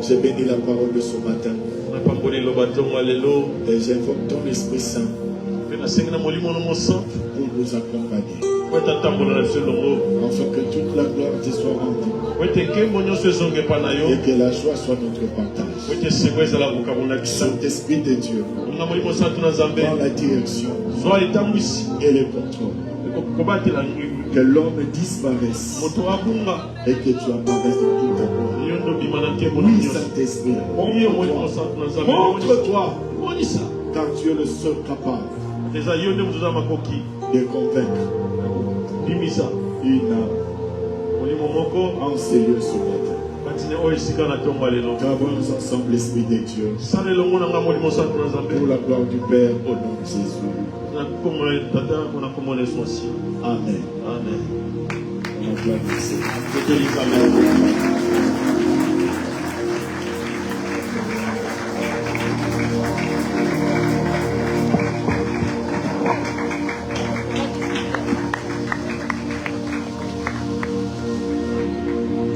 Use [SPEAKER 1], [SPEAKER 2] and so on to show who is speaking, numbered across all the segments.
[SPEAKER 1] J'ai béni la parole de ce matin. Et j'invoque ton Esprit Saint pour nous accompagner. Afin que toute la gloire te soit rendue. Et que la joie soit notre partage. Saint-Esprit de Dieu, dans la direction et le contrôle. Que l'homme disparaisse et que tu apparaisses dans tout ta gloire. Oui, Saint-Esprit, montre-toi, car tu es le seul capable de convaincre une âme en sérieux ce matin. Travaillons ensemble l'Esprit de Dieu pour la gloire du Père au nom de Jésus. Amen.
[SPEAKER 2] Amen.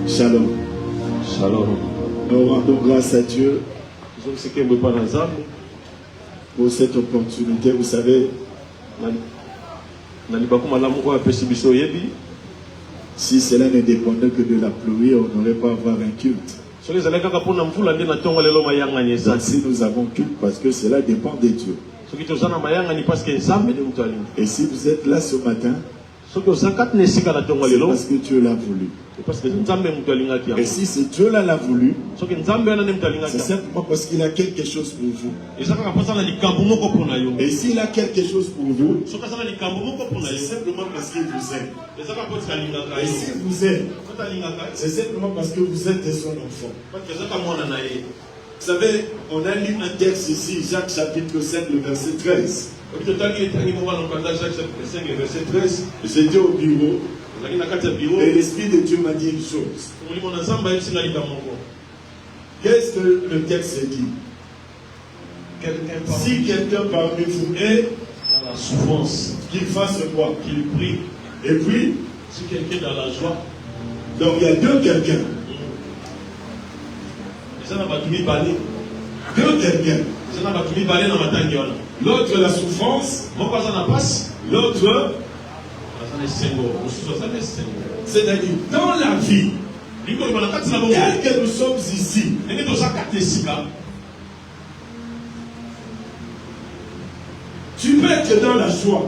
[SPEAKER 1] Shalom.
[SPEAKER 2] Shalom.
[SPEAKER 1] Nous rendons grâce à Dieu pour cette opportunité. Vous savez, si cela ne dépendait que de la pluie, on n'aurait pas avoir un culte. Donc, si nous avons culte, parce que cela dépend de Dieu. Et si vous êtes là ce matin, c'est parce que Dieu l'a voulu. Et si c'est Dieu l'a voulu, c'est simplement parce qu'il a quelque chose pour vous. Et s'il a quelque chose pour vous, c'est simplement parce qu'il vous aime. Et s'il vous aime, c'est simplement parce que vous êtes son enfant. Vous savez, on a lu un texte ici, Jacques chapitre 5, le verset 13. J'étais au bureau et l'Esprit de Dieu m'a dit une chose. Qu'est-ce que le texte dit? Si quelqu'un parmi vous est dans la souffrance, qu'il fasse quoi? Qu'il prie. Et puis, si quelqu'un est dans la joie, donc il y a deux quelqu'un. Deux quelqu'un. L'autre la souffrance, l'autre c'est-à-dire dans la vie, tel que nous sommes ici, tu peux être dans la joie.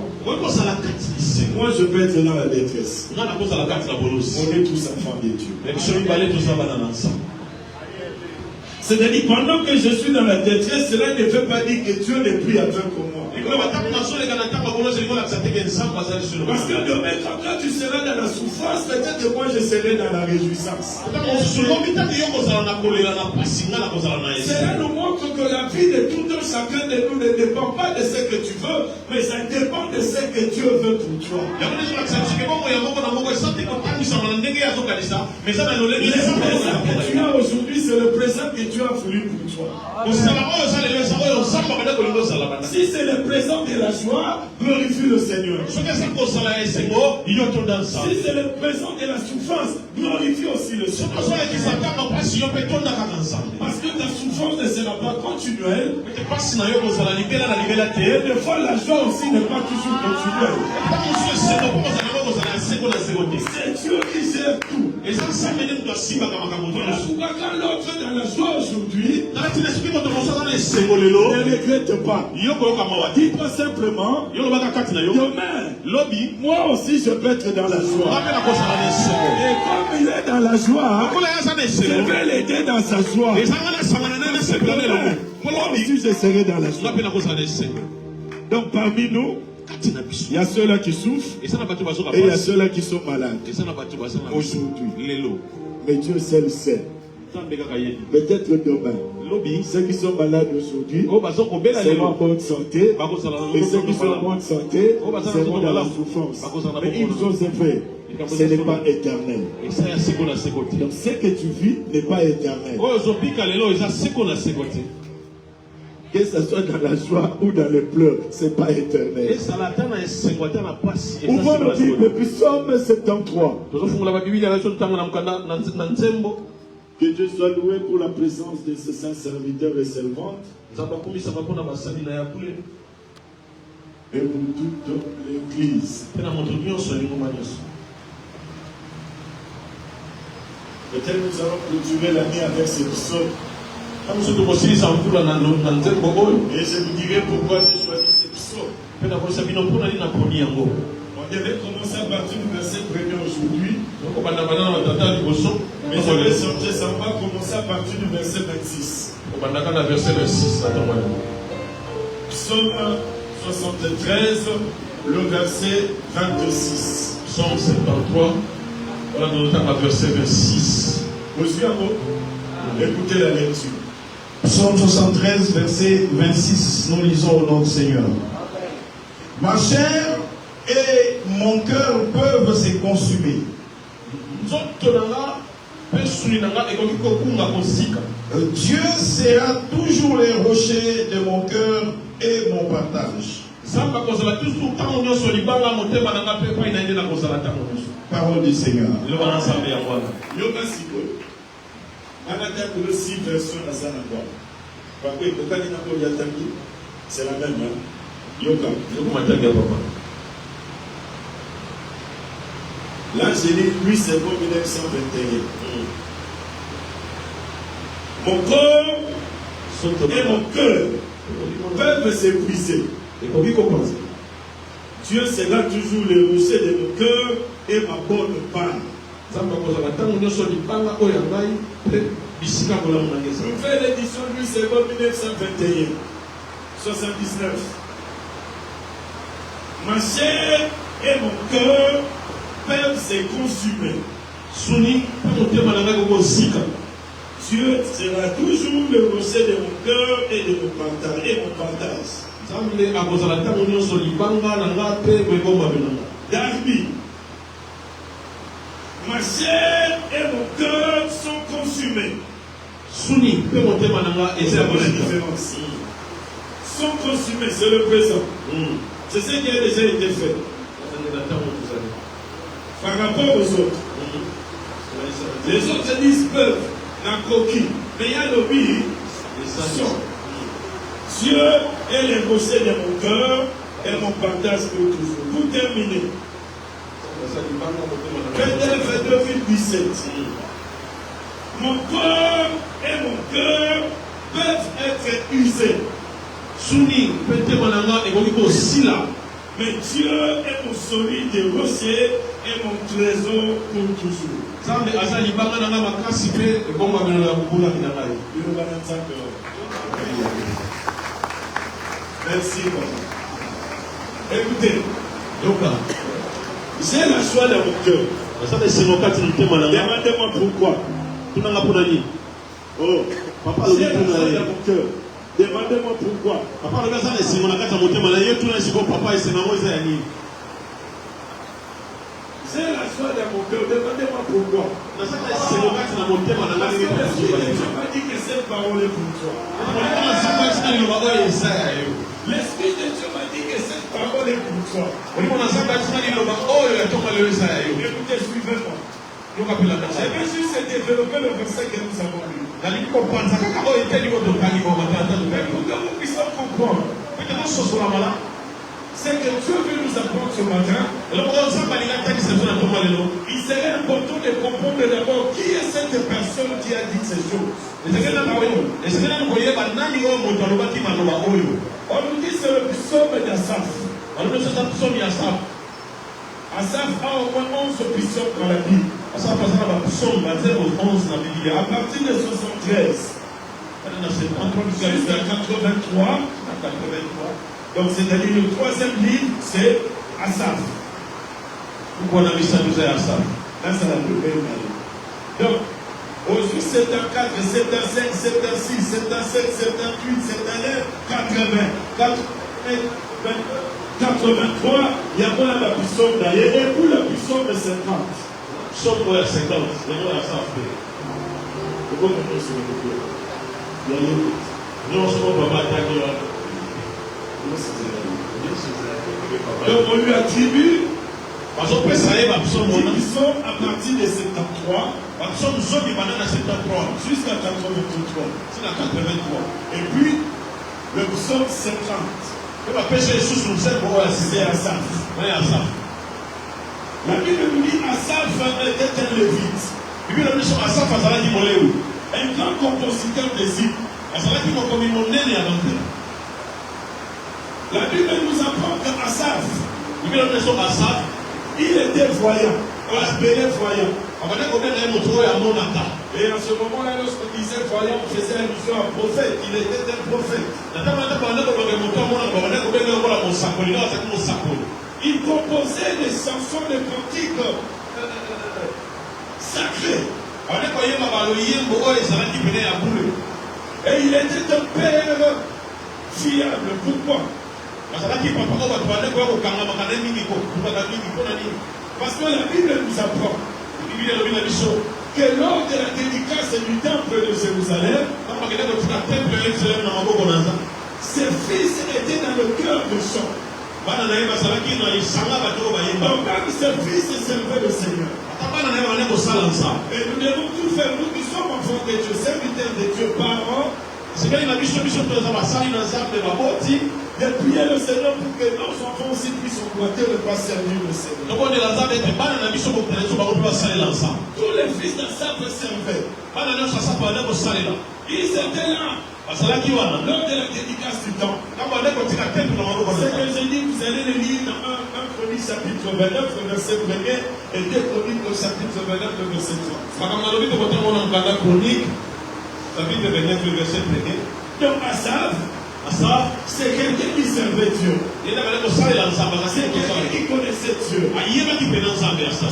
[SPEAKER 1] Moi je peux être dans la détresse. On est tous enfants de Dieu. C'est-à-dire, pendant que je suis dans la détresse, cela ne veut pas dire que Dieu n'est plus avec moi. Parce que demain, quand tu seras dans la souffrance, peut-être que moi je serai dans la réjouissance. Cela nous montre que la vie de tout un chacun de nous ne dépend pas de ce que tu veux, mais ça dépend de ce que Dieu veut pour toi. Le présent que tu as aujourd'hui, c'est le présent que Dieu a voulu pour toi. Si c'est le présent de la joie, glorifie le Seigneur. Si c'est le présent de la souffrance, glorifie aussi le Seigneur. Parce que ta souffrance ne sera pas continuelle. Et des fois, la joie aussi n'est pas toujours continuelle. C'est Dieu qui gère tout. Quand l'autre est dans la joie aujourd'hui, ne regrette pas. Dis-toi simplement, demain, moi aussi je peux être dans la joie. Et comme il est dans la joie, je vais l'aider dans sa joie. Moi aussi je serai dans la joie. Donc parmi nous, il y a ceux-là qui souffrent et il y a ceux-là qui sont malades aujourd'hui. Mais Dieu seul sait. Peut-être demain, ceux qui sont malades aujourd'hui seront en bonne santé, et ceux qui sont en bonne santé seront dans la souffrance. Mais ils ont fait, ce n'est pas éternel. Donc ce que tu vis n'est pas éternel. Que ce soit dans la joie ou dans les pleurs, ce n'est pas éternel. Ouvrons le Bible, puis Psaume 73. Que Dieu soit loué pour la présence de ses saints serviteurs et servantes. Et pour toute l'Église. Peut-être nous allons clôturer l'année avec ces psaumes. Et je vous dirai pourquoi j'ai choisi ces psaumes. On devait commencer à partir du verset 1er aujourd'hui. Mais je vais changer, ça va commencer à partir du verset 26. Psaume 73, le verset 26.
[SPEAKER 2] Psaume 73, voilà nous notons le verset 26.
[SPEAKER 1] Monsieur Amo, écoutez la lecture.
[SPEAKER 3] Psaume 73, verset 26, nous lisons au nom du Seigneur. Ma chair et mon cœur peuvent se consumer. Dieu sera toujours le rocher de mon cœur et mon partage. Parole du Seigneur.
[SPEAKER 1] C'est la même. Là, j'ai dit 8 secondes 1921. Mon corps et mon cœur peuvent s'épuiser. Dieu sera toujours le rocher de mon cœur et ma bonne panne. Vous faites l'édition 8 secondes 1921. 79. Ma chair et mon cœur peuvent se consumer. Dieu sera toujours le rocher de mon cœur et de mon partage. Darby. Ma chair et mon cœur sont consumés. C'est la différence. Sont consumés, c'est le présent. C'est ce qui a déjà été fait. Par rapport aux autres. Les autres disent peuvent, la coquille. Mais il y a le oui. Dieu est le rocher de mon cœur et mon partage pour toujours. Pour terminer. Péter 22,17. Mon corps et mon cœur peuvent être usés. Mais Dieu est mon solide rocher et mon trésor pour toujours. Merci. Écoutez, j'ai la joie dans mon cœur. Demandez-moi pourquoi. Oh, papa, j'ai la joie dans mon cœur. Demandez-moi pourquoi. J'ai la joie dans mon cœur. Demandez-moi pourquoi. Dieu m'a dit que cette parole est pour toi. L'Esprit de Dieu m'a dit que cette parole est pour toi. Écoutez, suivez-moi. Je vais juste développer le verset que nous avons lu. Pour que nous puissions comprendre. C'est que Dieu veut nous apprendre ce matin. Il serait important de comprendre d'abord qui est cette personne qui a dit ces choses. On nous dit c'est le psaume d'Asaph. Asaph a au moins 11 psaumes dans la Bible. À partir de 73. Jusqu'à 83. Donc c'est-à-dire le troisième livre, c'est Asaph. Pourquoi on a mis ça nous à Asaph? Là c'est la première année. Donc, aujourd'hui 74, 75, 76, 77, 78, 79, 80, 83, il y a pas la puissance d'ailleurs, et pour la puissance de 50. Sauf pour la 50, c'est moi Asaph. Pourquoi on peut se retrouver? Donc on lui attribue qui sont à partir de 73 jusqu'à 83. Et puis le psaume 50. C'est Asaph. La Bible nous dit Asaph était un lévite. Un grand compositeur des hymnes. La Bible nous apprend qu'Asaph, il était voyant. On l'appelait voyant. Et en ce moment-là, lorsqu'on disait voyant, on faisait allusion à un prophète. Il était un prophète. Il composait des chansons de cantiques sacrées. Et il était un père fiable. Pourquoi? Parce que la Bible nous apprend que lors de la dédicace du temple de Jérusalem, ses fils étaient dans le cœur de chant. Donc même ses fils servaient le Seigneur. Et nous devons tout faire. Nous qui sommes enfants de Dieu, serviteurs de Dieu, parents, de prier le Seigneur pour que nos enfants aussi puissent emboîter le pas servir le Seigneur. Tous les fils d'Asaph servaient. Ils étaient là lors de la dédicace du temps. Ce que j'ai dit, vous allez le lire dans 1 Chronique chapitre 29, verset 1er, et 2 Chroniques chapitre 29, verset 3. Donc Asaph, c'est quelqu'un qui servait Dieu. C'est quelqu'un qui connaissait Dieu.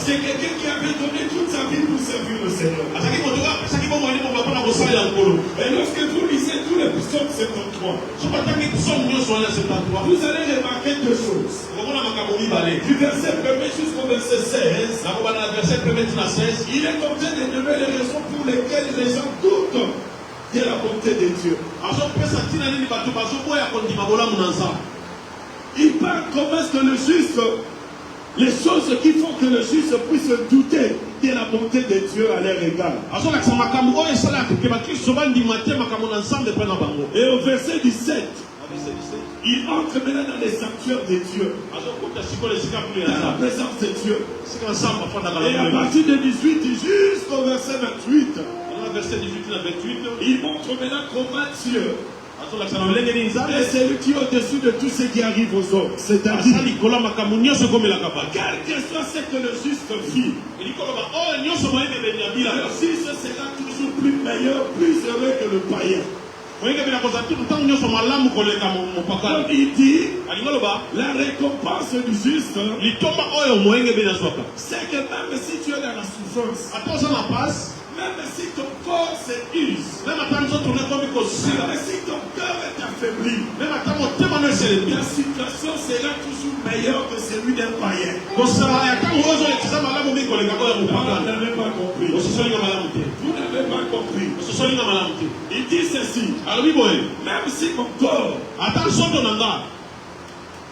[SPEAKER 1] C'est quelqu'un qui avait donné toute sa vie pour servir le Seigneur. Et lorsque vous lisez tous les psaumes 73, vous allez remarquer deux choses. Du verset 1er jusqu'au verset 16, il est en train de donner les raisons pour lesquelles les gens doutent de la bonté de Dieu. Il parle comment est-ce que le juste, les choses qui font que le juste puisse douter de la bonté de Dieu à leur égard. Et au verset 17, il entre maintenant dans les sanctuaires de Dieu, dans la présence de Dieu. Et à partir de 18 jusqu'au verset 28, il montre maintenant comment Dieu est celui qui est au-dessus de tout ce qui arrive aux hommes. C'est-à-dire, quel que soit ce que le juste fit, le juste sera toujours plus meilleur, plus heureux que le païen. Donc il dit, la récompense du juste, c'est que même si tu es dans la souffrance, même si ton corps s'use, même si ton cœur est affaibli, ta situation sera toujours meilleure que celui d'un païen. Vous n'avez pas compris. Vous n'avez pas compris. Il dit ceci. Même si mon corps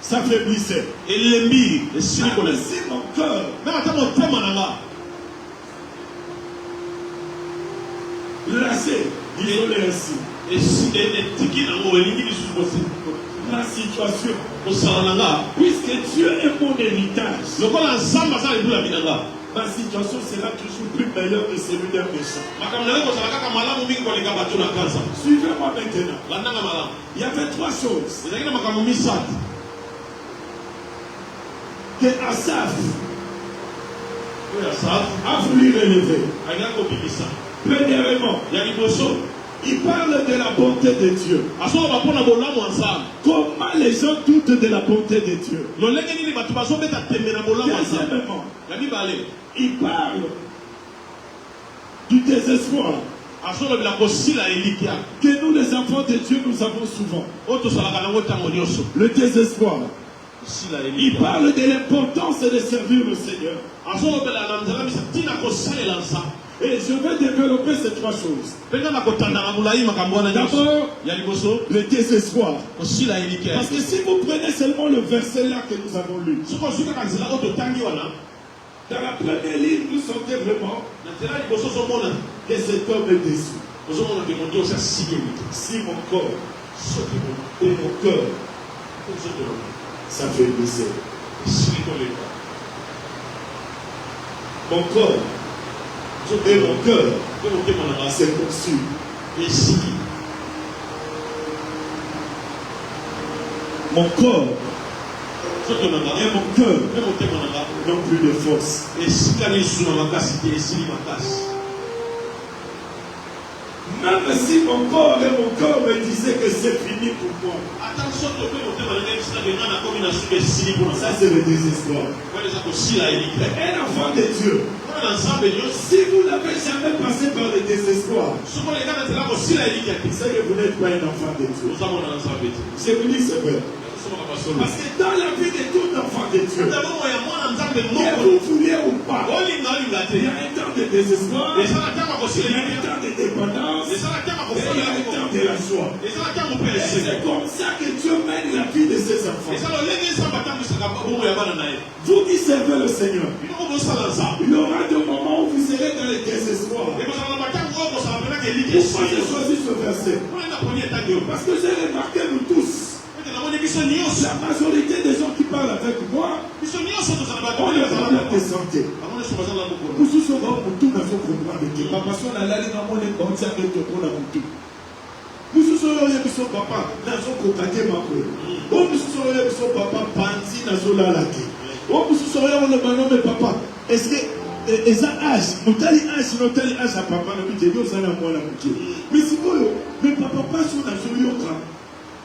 [SPEAKER 1] s'affaiblissait, même si mon cœur lassé, disons-le ainsi, la situation, puisque Dieu est mon héritage, ma situation sera toujours plus meilleure que celui d'un méchant. Suivez-moi maintenant. Il y avait trois choses que Asaph a voulu relever. Premièrement, il parle de la bonté de Dieu. Comment les gens doutent de la bonté de Dieu. Deuxièmement, il parle du désespoir que nous les enfants de Dieu nous avons souvent. Le désespoir. Il parle de l'importance de servir le Seigneur. Et je vais développer ces trois choses. D'abord, le désespoir. Parce que si vous prenez seulement le verset là que nous avons lu, dans la première ligne, nous sentons vraiment que cet homme est déçu. Si mon corps et mon cœur s'affaiblissaient, mon corps et mon cœur s'est conçu. Mon corps et mon cœur n'ont plus de force. Même si mon corps et mon cœur me disaient que c'est fini pour moi, ça c'est le désespoir. Un enfant de Dieu, si vous n'avez jamais passé par le désespoir, c'est que vous n'êtes pas un enfant de Dieu. Je vous dis c'est vrai. Parce que dans la vie de tout enfant de Dieu, que vous vouliez ou pas, il y a un temps de désespoir, il y a un temps de dépendance, et il y a un temps de la joie. Et c'est comme ça que Dieu mène la vie de ses enfants. Vous qui servez le Seigneur, il y aura des moments où vous serez dans le désespoir. Pourquoi j'ai choisi ce verset? Parce que j'ai remarqué nous tous, la majorité des gens qui parlent avec moi, on est en problème de santé. Nous sommes pour tout dans ce comprendre que papa son a l'air dans mon école, c'est avec le pour la moutou. Nous sommes là son papa dans son cocaté macro. Nous sommes là son papa panti dans son lalaki. Nous sommes là on le manon mais papa. Est-ce que ils ont âge, notali âge à papa, nous disons ça dans moi la moutou. Mais si vous, mais papa pas sur dans son yoka.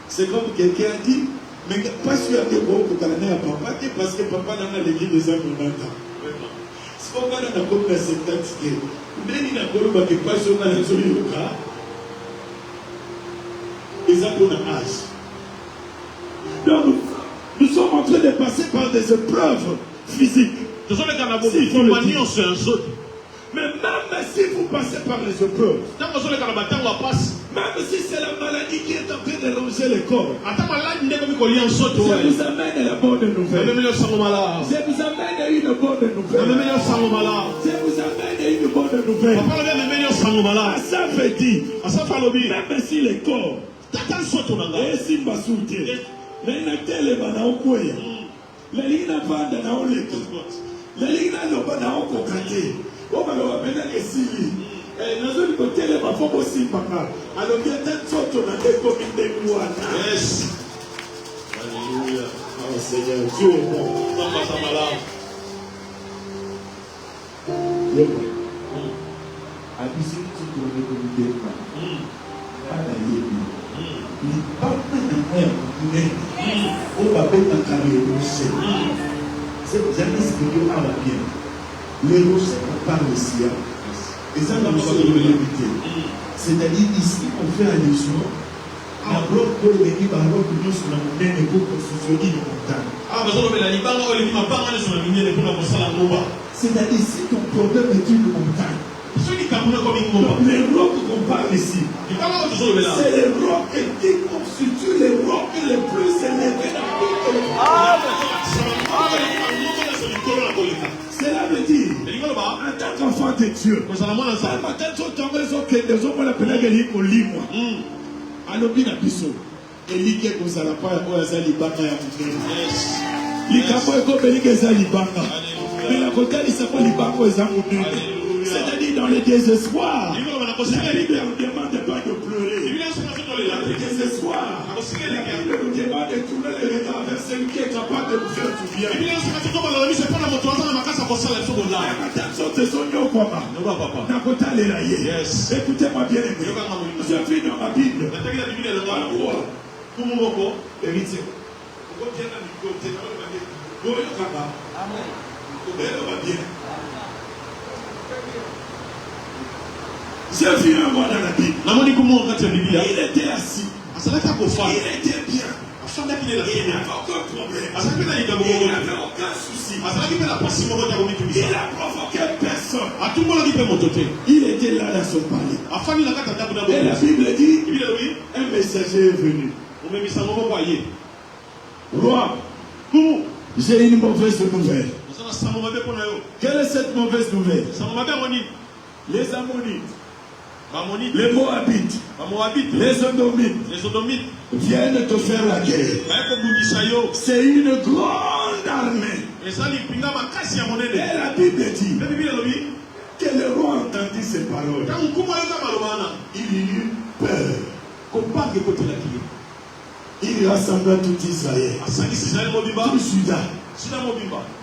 [SPEAKER 1] C'est comme quelqu'un dit, mais pas sûr que vous pouvez à papa, parce que papa n'a pas l'église des hommes de Nanta. C'est pourquoi on a comme la septante, mais il n'a pas sûr que les Yoka, ils ont un âge. Donc, nous sommes en train de passer par des épreuves physiques. Mais même si vous passez par les épreuves, même si c'est la maladie qui est en train de longer le corps, je vous amène la bonne nouvelle. Je vous amène une bonne nouvelle. Je vous amène une bonne nouvelle. Ça veut dire, même si le corps est si basouté, les natels na okoya, les lignes bande na oleka, les lignes loba na okokate. Oh, mais on va venir ici. Nous allons côté les enfants aussi, papa. Alors, il y a des choses qui ont été commises de nous. Yes. Alléluia. Oh, Seigneur, Dieu est bon. Dieu est bon. Abusez tout pour le comité. Pas d'ailleurs. Il n'est pas prêt de faire un on va mettre un carré rocher. C'est vous avez ce que Dieu a la bien. Les rochers, on parle ici. Et ça, c'est-à-dire ici, on fait allusion à bloc pour l'équipe à l'autre nous sur la montagne et pour construire une montagne. C'est-à-dire si ton problème est une montagne, les rocs qu'on parle ici, c'est les rocs qui constituent les rocs les plus élevés dans toute le monde. Cela veut dire, en tant qu'enfant de Dieu, les hommes l'appellent Limo. Alobi na biso. Elike kozala pa oya za libanga ya monene. Likambo ekobelika eza libanga. Mais la kotalisa ko libanga eza monene. C'est-à-dire dans le désespoir, la Bible ne demande pas de pleurer. Dans le désespoir, la Bible nous demande de tourner les regards vers celui qui est capable de nous faire du bien. Écoutez-moi bien, je vis dans ma Bible. Héritier. J'ai vu un mois dans la Bible. Il était assis. Il était bien. n'avait aucun problème. Il n'avait aucun souci. Il a provoqué personne. Il était là dans son palais. Et la Bible dit, un messager est venu. Roi, j'ai une mauvaise nouvelle. Quelle est cette mauvaise nouvelle? Les Ammonites, les Moabites, les Sodomites viennent te faire la guerre. C'est une grande armée. Et la Bible dit que le roi entendit ces paroles. Il eut peur. Il rassembla tout Israël, tout Juda.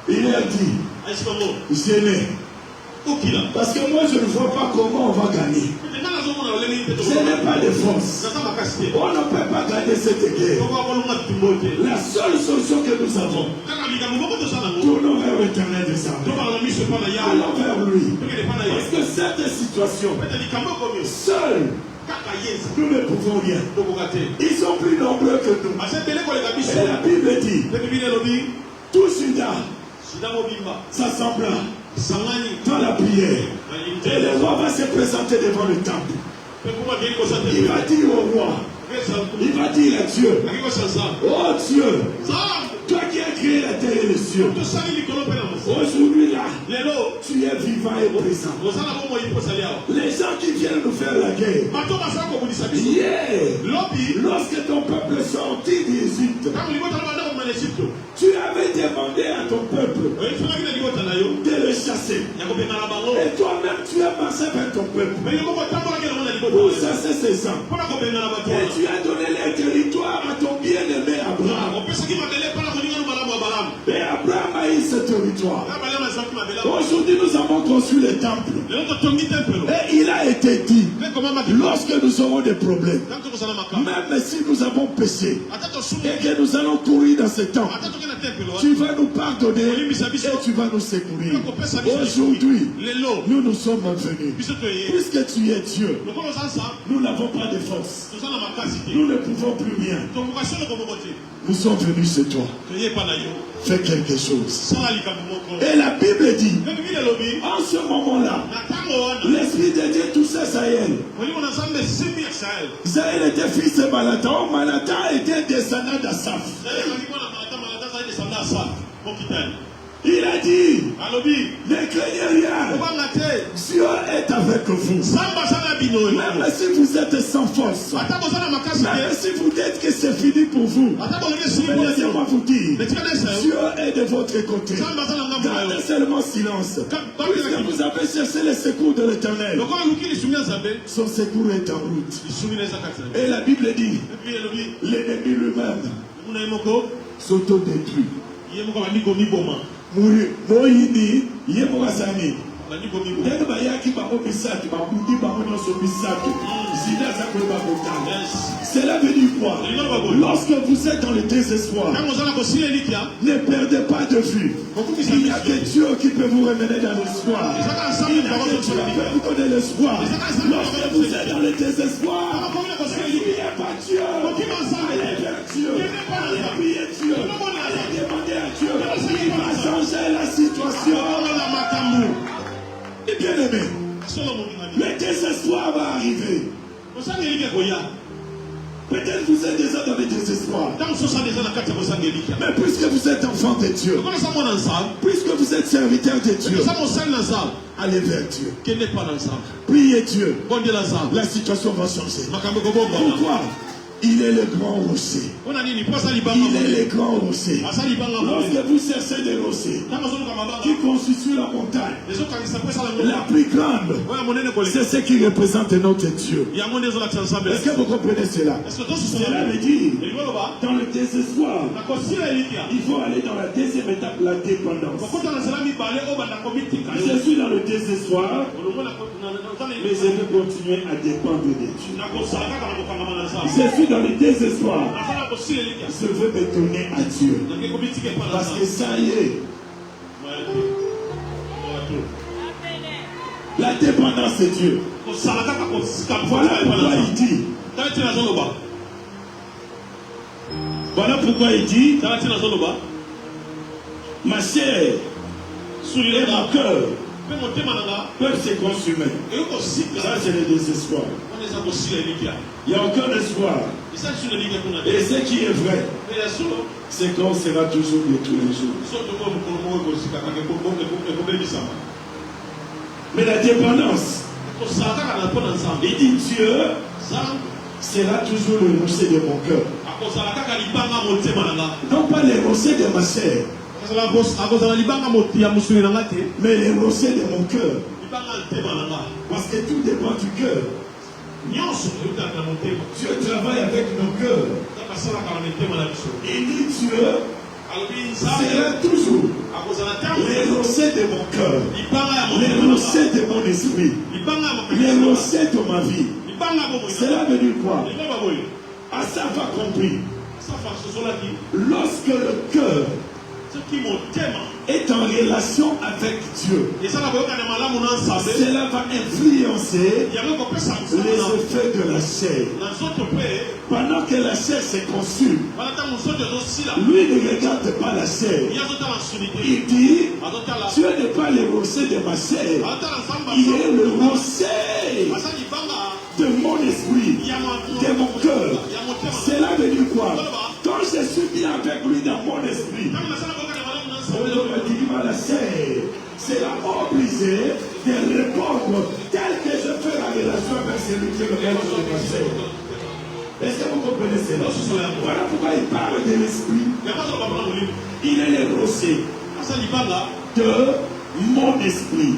[SPEAKER 1] Il a dit, gêné. Parce que moi je ne vois pas comment on va gagner. Je n'ai pas de force. On ne peut pas gagner cette guerre. La seule solution que nous avons, tournons vers l'Éternel des armées. Allons vers lui. Parce que cette situation, seul, nous ne pouvons rien. Ils sont plus nombreux que nous. Et la Bible dit, tout Juda s'assembla dans la prière. Et le roi va se présenter devant le temple. Il va dire au roi, il va dire à Dieu, oh Dieu, toi qui as créé la terre et les cieux, aujourd'hui là, tu es vivant et présent. Les gens qui viennent nous faire la guerre, lorsque ton peuple est sorti d'Égypte, tu avais demandé à ton peuple de le chasser. Et toi-même, tu as marché vers ton peuple pour chasser ces gens. Et tu as donné les territoires à ton bien-aimé Abraham. Et Abraham a eu ce territoire. Aujourd'hui, nous avons construit le temple. Et il a été dit, lorsque nous aurons des problèmes, même si nous avons péché, et que nous allons courir dans ce temps, tu vas nous pardonner et tu vas nous secourir. Aujourd'hui, nous sommes venus. Puisque tu es Dieu, nous n'avons pas de force. Nous ne pouvons plus rien. Nous sommes venus chez toi. Fais quelque chose. Et la Bible dit, en ce moment-là, l'Esprit de Dieu touchait Saël. Saël était fils de Manatan. Manatan était descendant d'Asaph. Il a dit, ne craignez rien, Dieu est avec vous. Même si vous êtes sans force, même si vous dites que c'est fini pour vous, laissez-moi vous dire, Dieu est de votre côté. Gardez seulement silence. Puisque vous avez cherché le secours de l'Éternel, son secours est en route. Et la Bible dit, l'ennemi lui-même s'autodétruit. Moïni, Yemorasani, cela veut dire quoi? Lorsque vous êtes dans le désespoir, ne perdez pas de vue. Il n'y a que Dieu qui peut vous ramener dans l'espoir. Il n'y a que Dieu qui peut vous donner l'espoir. Lorsque vous êtes dans le désespoir, n'oubliez pas Dieu. Allez vers Dieu. Allez prier Dieu. Allez demander à Dieu. Il va changer la situation. Et bien aimé, le désespoir va arriver. Peut-être vous êtes déjà dans le désespoir. Mais puisque vous êtes enfant de Dieu, puisque vous êtes serviteur de Dieu, allez vers Dieu. Priez Dieu. La situation va changer. Pourquoi? Il est le grand rocher. Il est le grand rocher. Lorsque vous cherchez des rochers qui constituent la montagne, la plus grande, c'est ce qui représente notre Dieu. Est-ce que vous comprenez cela? Cela veut dire, dans le désespoir, il faut aller dans la deuxième étape, la dépendance. Je suis dans le désespoir, mais je veux continuer à dépendre de Dieu. Je suis dans le désespoir, je veux me donner à Dieu. Parce que ça y est. La dépendance c'est Dieu. Voilà pourquoi il dit. Voilà pourquoi il dit, ma chair et mon cœur peuvent se consumer. Ça, c'est le désespoir. Il n'y a aucun espoir. Et ce qui est vrai, c'est qu'on sera toujours de tous les jours. Mais la dépendance, il dit Dieu sera toujours le rocher de mon cœur. Non pas le rocher de ma chair, mais le rocher de mon cœur. Parce que tout dépend du cœur. Dieu travaille avec nos cœurs. Il dit Dieu sera toujours le rocher de mon cœur, le rocher de mon esprit, le rocher de ma vie. Cela veut dire quoi? Asaph a compris. Lorsque le cœur est en relation avec Dieu, cela va influencer les effets de la chair. Pendant que la chair se consume, lui ne regarde pas la chair. Il dit, Dieu n'est pas le rocher de ma chair, il est le rocher de mon esprit, de mon cœur. Cela veut dire quoi? Quand je suis bien avec lui dans mon esprit, la chair sera obligé de répondre tel que je fais la relation avec celui qui est le rocher de ma chair. Est-ce que vous comprenez cela? Voilà pourquoi il parle de l'esprit. Il est le rocher de mon esprit.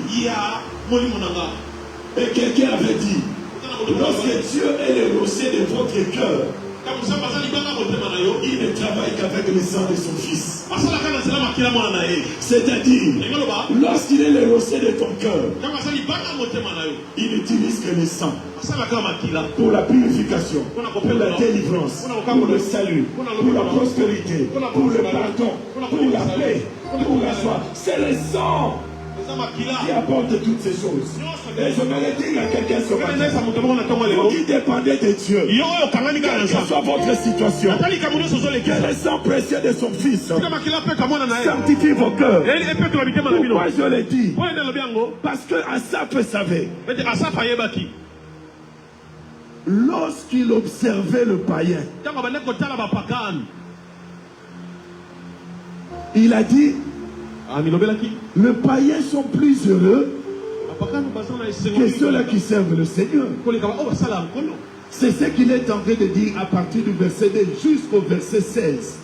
[SPEAKER 1] Et quelqu'un avait dit, lorsque Dieu est le rocher de votre cœur, il ne travaille qu'avec le sang de son fils. C'est-à-dire, lorsqu'il est le rocher de ton cœur, il n'utilise que le sang pour la purification, pour la délivrance, pour le salut, pour la prospérité, pour le pardon, pour la paix, pour la joie. C'est le sang qui apporte toutes ces choses. Et je voudrais dire à quelqu'un ce matin, vous qui dépendez de Dieu, quelle que soit votre situation, que le sang précieux de son fils sanctifie vos cœurs. Pourquoi je le dis? Parce que Asaph savait, lorsqu'il observait le païen, il a dit, les païens sont plus heureux que ceux-là qui servent le Seigneur. C'est ce qu'il est en train de dire à partir du verset 2 jusqu'au verset 16.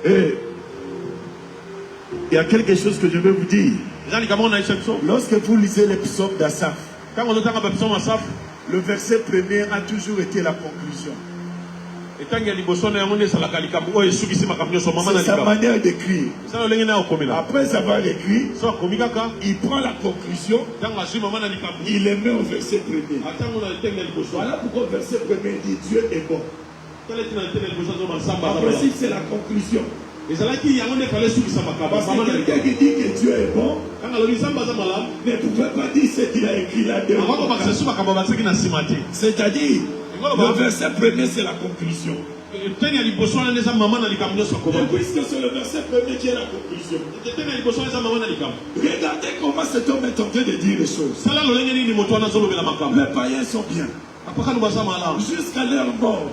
[SPEAKER 1] Et il y a quelque chose que je veux vous dire. Lorsque vous lisez les psaumes d'Asaph, le verset premier a toujours été la conclusion. C'est sa manière d'écrire. Après avoir écrit, il prend la conclusion, il les met au verset premier. Voilà pourquoi le verset premier dit Dieu est bon. En principe, c'est la conclusion. Parce que quelqu'un qui dit que Dieu est bon ne pouvait pas dire ce qu'il a écrit là-dedans. C'est-à-dire, le verset premier, c'est la conclusion. Et puisque c'est le verset premier qui est la conclusion, regardez comment cet homme est en train de dire les choses. Les païens sont bien. Jusqu'à leur mort.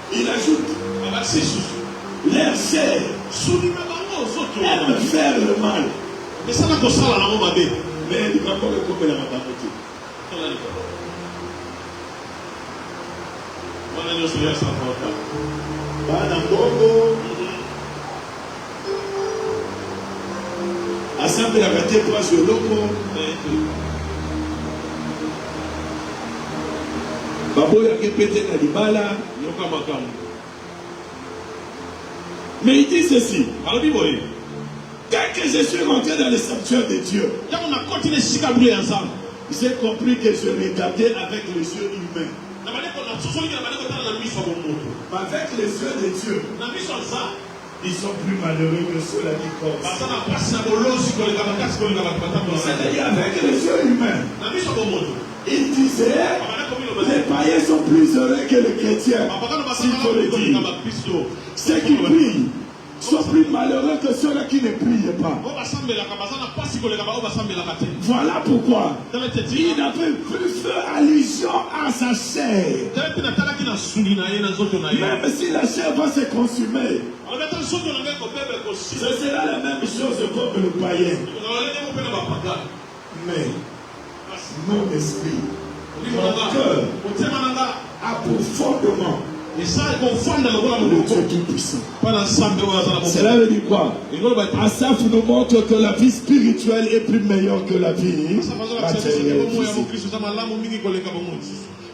[SPEAKER 1] Il ajoute, leur chair aime faire le mal. Mais ça n'a pas ça là, mais il va pas le couper la matamoti. Assemble la bataille pour ce loco. Baboya qui pète la libala. Mais il dit ceci. Dès que je suis rentré dans le sanctuaire de Dieu, j'ai compris que je regardais avec les yeux humains. Avec les yeux de Dieu, ils sont plus malheureux que ceux-là qui causent. C'est-à-dire avec les yeux humains. Il disait, les païens sont plus heureux que les chrétiens, s'il faut le dire. Ceux qui prient sont plus malheureux que ceux-là qui ne prient pas. Voilà pourquoi il n'avait plus fait allusion à sa chair. Même si la chair va se consumer, ce sera la même chose comme le païen. Mais mon esprit, mon cœur a profondément le Dieu tout-puissant. Cela veut dire quoi? Asaph nous montre que la vie spirituelle est plus meilleure que la vie matérielle.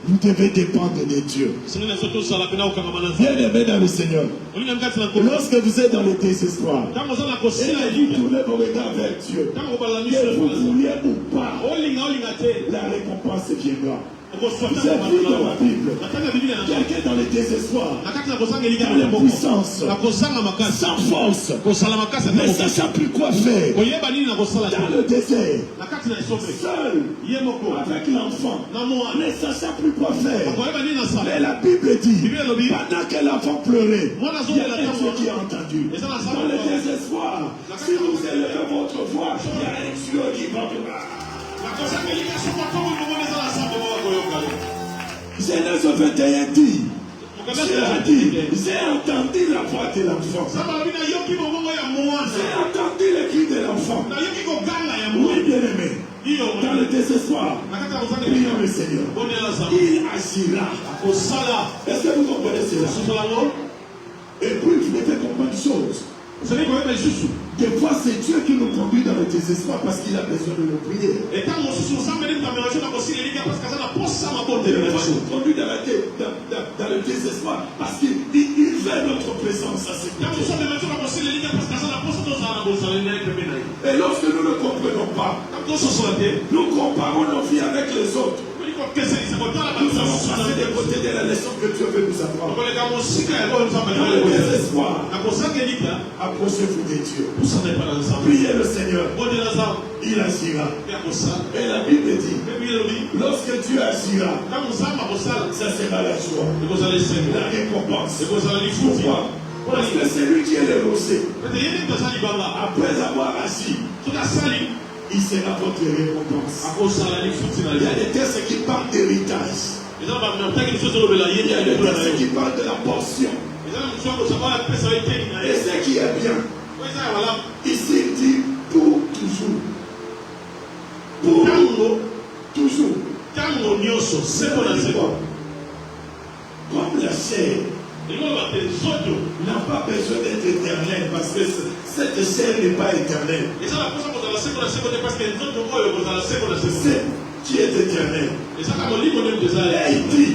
[SPEAKER 1] Vous devez dépendre de Dieu. Bien-aimés dans le Seigneur, lorsque vous êtes dans le désespoir, et vous tournez vos regards vers Dieu, que vous vouliez ou pas, la récompense viendra. J'ai vu dans la Bible quelqu'un dans le désespoir, dans l'impuissance, sans force, ne sachant plus quoi faire, dans le désert, seul, avec l'enfant, ne sachant plus quoi faire. Mais la Bible dit, pendant que l'enfant pleurait, il y a un Dieu qui a entendu. Dans le désespoir, si vous élevez votre voix, il y a un Dieu qui va vous voir. Genèse 21 dit, j'ai entendu la voix de l'enfant. J'ai entendu le cri de l'enfant. Oui, bien-aimé, dans le désespoir, prions le Seigneur. Il agira. Est-ce que vous comprenez cela? Et puis, vous devez comprendre une chose. Des fois, c'est Dieu qui nous conduit dans le désespoir parce qu'il a besoin de nous prier. Des fois, il nous conduit dans le désespoir parce qu'il veut notre présence à ses côtés. Et lorsque nous ne comprenons pas, nous comparons nos vies avec les autres. Nous avons passé des côtés de la leçon que Dieu veut nous apprendre. Dans le désespoir, approchez-vous de Dieu. Priez le Seigneur. Il agira. Et la Bible dit, lorsque Dieu agira, ça sera la joie, la récompense. Pourquoi? Parce que c'est lui qui est le rocher. Après avoir agi, il sera votre récompense. Il y a des textes qui parlent d'héritage. Il y a des textes qui parlent de la portion. Et ce qui est bien, ici il dit pour toujours. Pour toujours. Comme la chair n'a pas besoin d'être éternelle parce que cette chair n'est pas éternelle. C'est qui est éternel. Et il dit,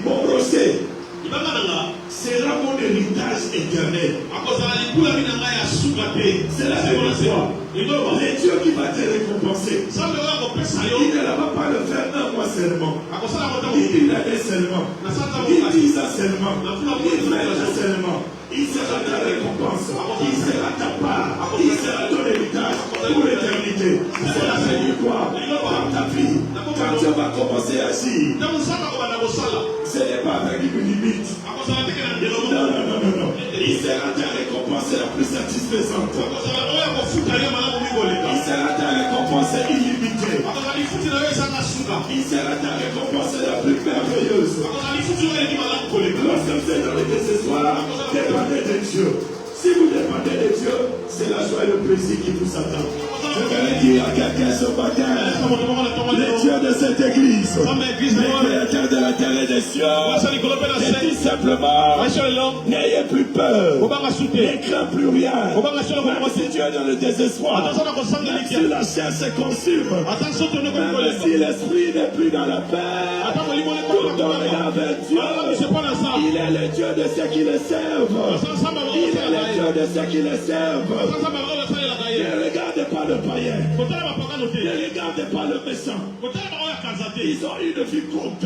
[SPEAKER 1] mon rocher sera mon héritage éternel. C'est la vérité. Les dieux qui va te récompenser, il ne va pas le faire un mois seulement. Il dit l'année seulement. Il dit ça seulement. Il fait ça seulement. Il sera ta récompense. Il sera ta part. Il sera ton héritage pour l'éternité. C'est la victoire dans ta vie. Quand Dieu va commencer à agir, ce n'est pas avec une limite. Non. Il sera ta récompense la plus satisfaisante. Il sera ta récompense illimitée. Il sera ta récompense la plus merveilleuse. Lorsque vous êtes dans le désespoir, dépendez de Dieu. Si vous dépendez de Dieu, c'est la joie et le plaisir qui vous attendent. Je vais dire à quelqu'un ce matin, les dieux de cette église, les créateurs de la terre et des cieux, et dit simplement, n'ayez plus peur, ne crains plus rien. Même si tu es dans le désespoir, même si la chair se consume, même si l'esprit n'est plus dans la paix, tout donne avec Dieu. Il est le Dieu de ceux qui le servent. Il est le Dieu de ceux qui le servent. Ne regarde pas le païen. Ne regardez pas le méchant. Ils ont une vie courte.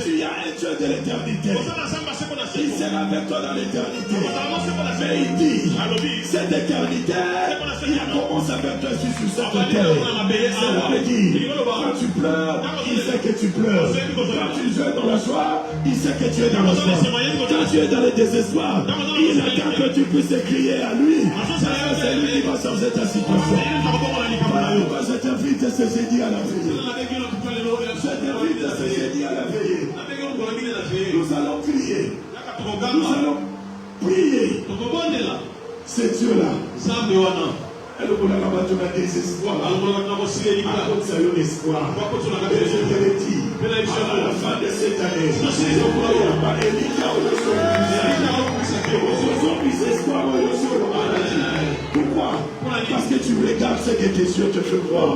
[SPEAKER 1] Il y a un Dieu de l'éternité. Il sera avec toi dans l'éternité. Mais il dit, cette éternité, il commence avec toi sur cette terre. Cela veut dire, quand tu pleures, il sait que tu pleures. Quand tu joues dans la joie, il sait que tu es dans la joie. Quand tu es dans le désespoir, il attend que tu puisses crier à lui. C'est lui qui va changer ta situation. Pourquoi je t'invite ce jeudi à la veille? Je t'invite ce jeudi à la veille. Nous allons crier. Nous allons prier. C'est Dieu-là. Elle vous l'a rabattu dans le désespoir. À cause de l'espoir. Et je te le dis, à la fin de cette année, pourquoi? Parce que tu regardes ce que tes yeux te font voir.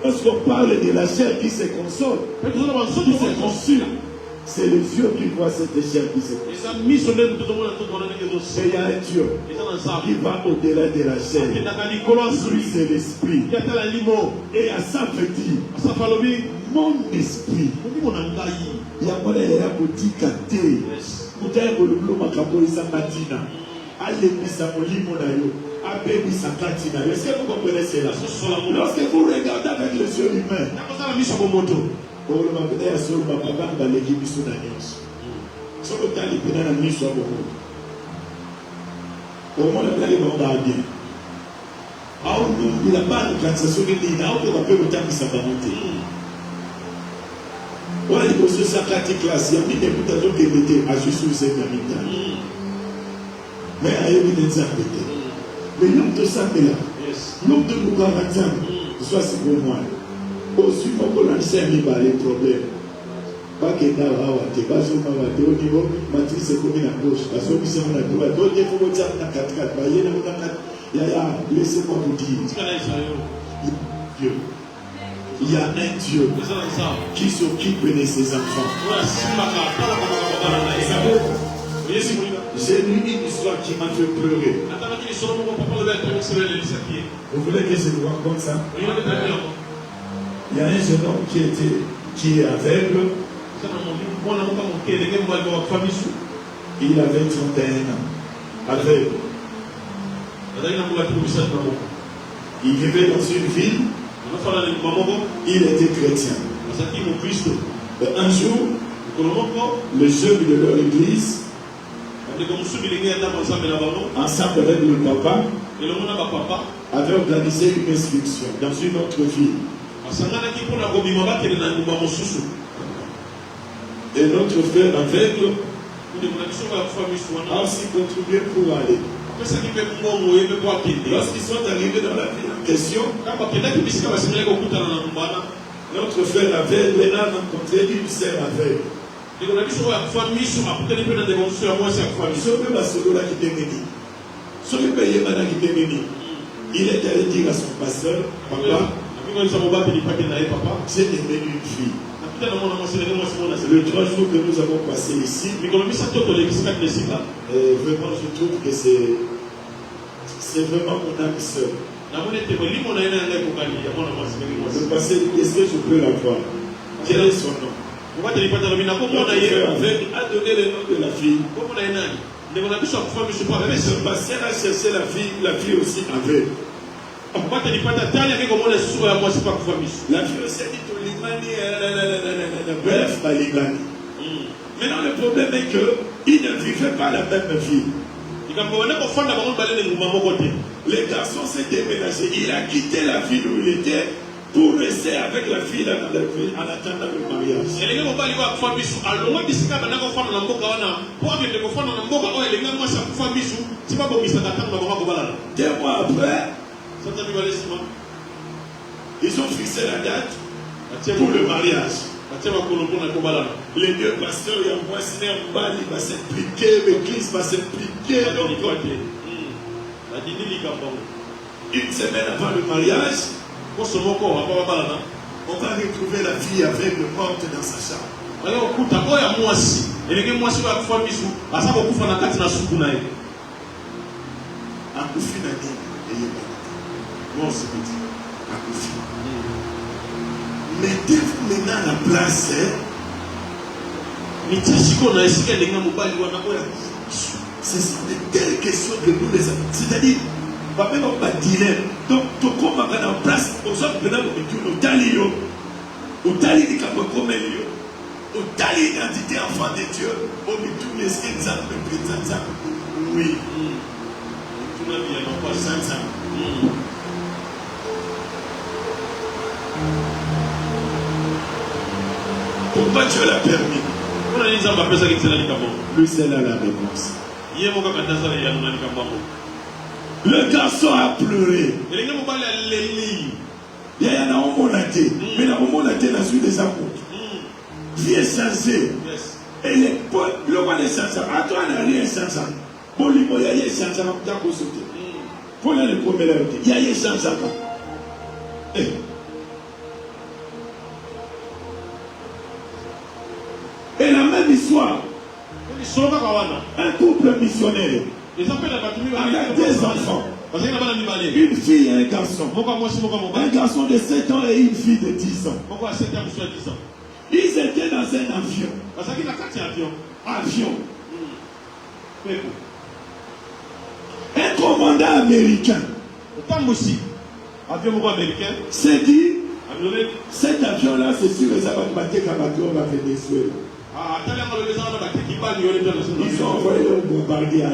[SPEAKER 1] Lorsqu'on parle de la chair qui se console, qui se consume, c'est les yeux qui voient cette chair qui se consume. Mais il y a un Dieu qui va au-delà de la chair. Lui, c'est l'esprit. Et à ça veut dire, mon esprit. Il y a mon élève qui dit qu'athée. Est-ce que vous comprenez cela? Lorsque vous regardez avec les yeux humains, voilà, il faut se faire classe. Il y a mis des boutons qui étaient à juste sur ces gamins. Mais il y a eu des arbres. Mais l'homme de Samela, l'homme de Mougarazan, soit c'est pour moi. Aussi, mon collègue, il va les problèmes. Pas que dans la rue, pas sur ma voiture, au niveau, matrice est commune à gauche. Parce que c'est mon adroit. Donc, il faut dire que 4-4. Laissez-moi vous dire. Dieu. Il y a un Dieu qui s'occupe de ses enfants. J'ai lu une histoire qui m'a fait pleurer. Vous voulez que je vous raconte ça? Il y a un jeune homme qui est aveugle. Il avait 31 ans. Aveugle. Il vivait dans une ville. Il était chrétien. Un jour, le jeune de leur église, ensemble avec le papa, avait organisé une inscription dans une autre ville. Et notre frère aveugle a aussi contribué pour aller. Lorsqu'ils sont arrivés dans la ville en question, notre frère aveugle a rencontré une sœur aveugle. Il est allé dire à son pasteur, papa, j'ai aimé une fille. Le 3 jours que nous avons passé ici, vraiment je trouve que c'est vraiment mon âme sœur. Le passé, est-ce que je peux la voir? Quel est son nom? A donné le nom de la fille. Mais ce passé a cherché la fille aussi aveugle. La fille aussi a dit bref, maintenant le problème est qu'il ne vivait pas la même vie. Les garçons s'est déménagé. Il a quitté la ville où il était pour rester avec la fille dans la ville en attendant le mariage. 2 mois après, ils ont fixé la date pour le mariage. Les deux pasteurs et moi, il va s'impliquer, l'église va s'impliquer. Une semaine avant le mariage, on va retrouver la fille avec le morte dans sa chambre. En akufi na nini eyebaka moi aussi petit akufi mettez-vous maintenant à la place c'est de telles questions que nous les avons, c'est-à-dire va même pas dilemme donc tu commences à la place aux autres maintenant au tali comme au tali identité enfant de Dieu au tout les exemples présents oui tout le monde n'a pas ça pourquoi Dieu l'a permis lui c'est là la réponse. Le garçon a pleuré. Il y a un homme mais l'homme la suite des amours. Vie est changée. Et le roi est changé. À toi, il n'y a rien changé. Pour lui, il y a rien changé. Pour le premier, il y a rien changé. Et la même histoire. Un couple missionnaire. Avec des enfants. Une fille et un garçon. Un garçon de 7 ans et une fille de 10 ans. Ils étaient dans un avion. Un commandant américain s'est dit cet avion-là, c'est sûr que ça va battre Kabato va Venezuela. Ils ont envoyé le bombardier.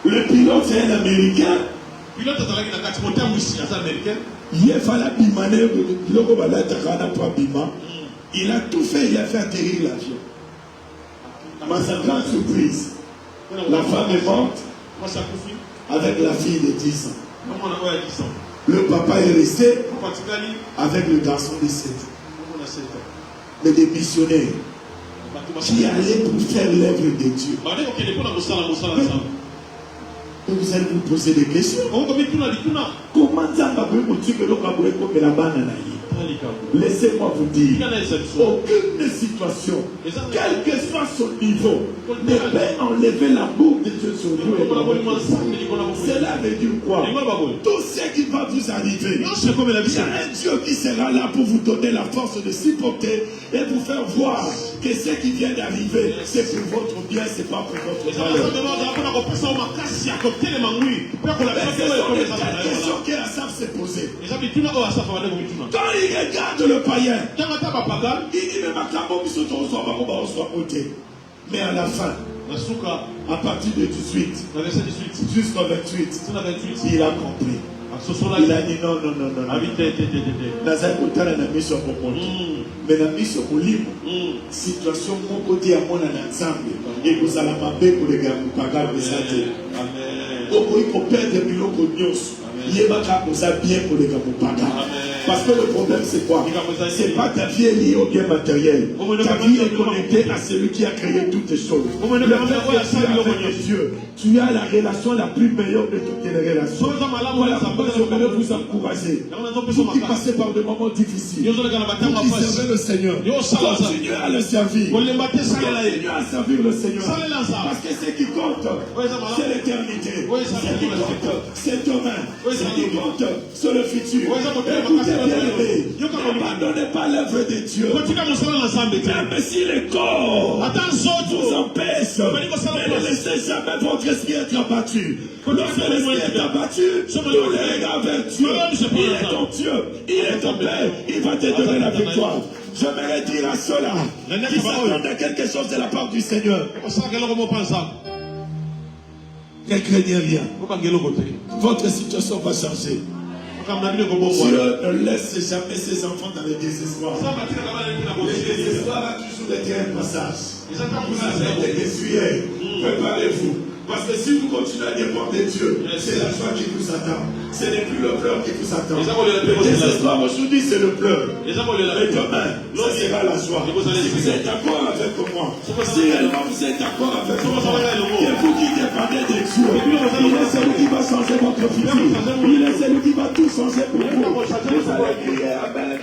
[SPEAKER 1] Le pilote c'est un américain. Il a tout fait, il a fait atterrir l'avion. Mais sa grande surprise, la femme est morte avec la fille de 10 ans. Le papa est resté avec le garçon de 7 ans. Mais des missionnaires qui allaient pour faire l'œuvre de Dieu. Et vous allez vous poser des questions. Comment ça va vous dire que l'on va vous récupérer la banane? Laissez-moi vous dire, aucune situation, quel que soit son niveau, ne peut enlever l'amour de Dieu sur vous. Cela veut dire quoi? Tout ce qui va vous arriver, il y a un Dieu qui sera là pour vous donner la force de supporter et vous faire voir que ce qui vient d'arriver, c'est pour votre bien, c'est pas pour votre malheur. C'est des questions qu'Asaph s'est posées. Quand il regarde le païen, il dit mais à la fin, à partir de 18 jusqu'au 28, il a compris. Il a dit non. Mais la mission pour lui, situation mon côté à mon ensemble, et vous allez m'appeler pour les gars, pour pas garder ça. Il faut perdre des millions de news. Il va ça bien pour les gars, pour pas garder. Parce que le problème c'est quoi? C'est pas ta vie est liée au bien matériel. Ta vie est connectée à celui qui a créé toutes les choses. Le Père avec Dieu. Tu as la relation la plus meilleure de toutes les relations. Voilà pourquoi je voulais vous encourager. Vous qui passez par des moments difficiles. Vous qui servez le Seigneur. Continuez à le servir. Continuez à servir le Seigneur. Parce que ce qui compte, c'est l'éternité. Ce qui compte, c'est demain. Ce qui compte, c'est le futur. Écoutez, bien-aimés, n'abandonnez pas l'œuvre de Dieu. Même si les corps vous empêchent, ne laissez jamais votre esprit être abattu. Lorsque l'esprit est abattu, tous les regards vers Dieu. Il est ton Dieu, il est ton Père, il va te donner la victoire. J'aimerais dire à ceux-là qui s'attendent à quelque chose de la part du Seigneur. Ne craignez rien. Votre situation va changer. Dieu ne laisse jamais ses enfants dans le désespoir. Le désespoir a toujours été un passage. Vous avez été essuyés. Préparez-vous. Parce que si vous continuez à dépendre de Dieu, c'est la joie qui vous attend. Ce n'est plus le pleur qui vous attend. Le désespoir aujourd'hui, c'est le pleur. Et demain, ça sera la joie. Si vous êtes d'accord avec moi, si réellement vous êtes d'accord avec moi, et vous qui dépendez de Dieu, il est celui qui va changer votre futur. Il est celui qui va tout changer pour vous. Vous allez crier Amen.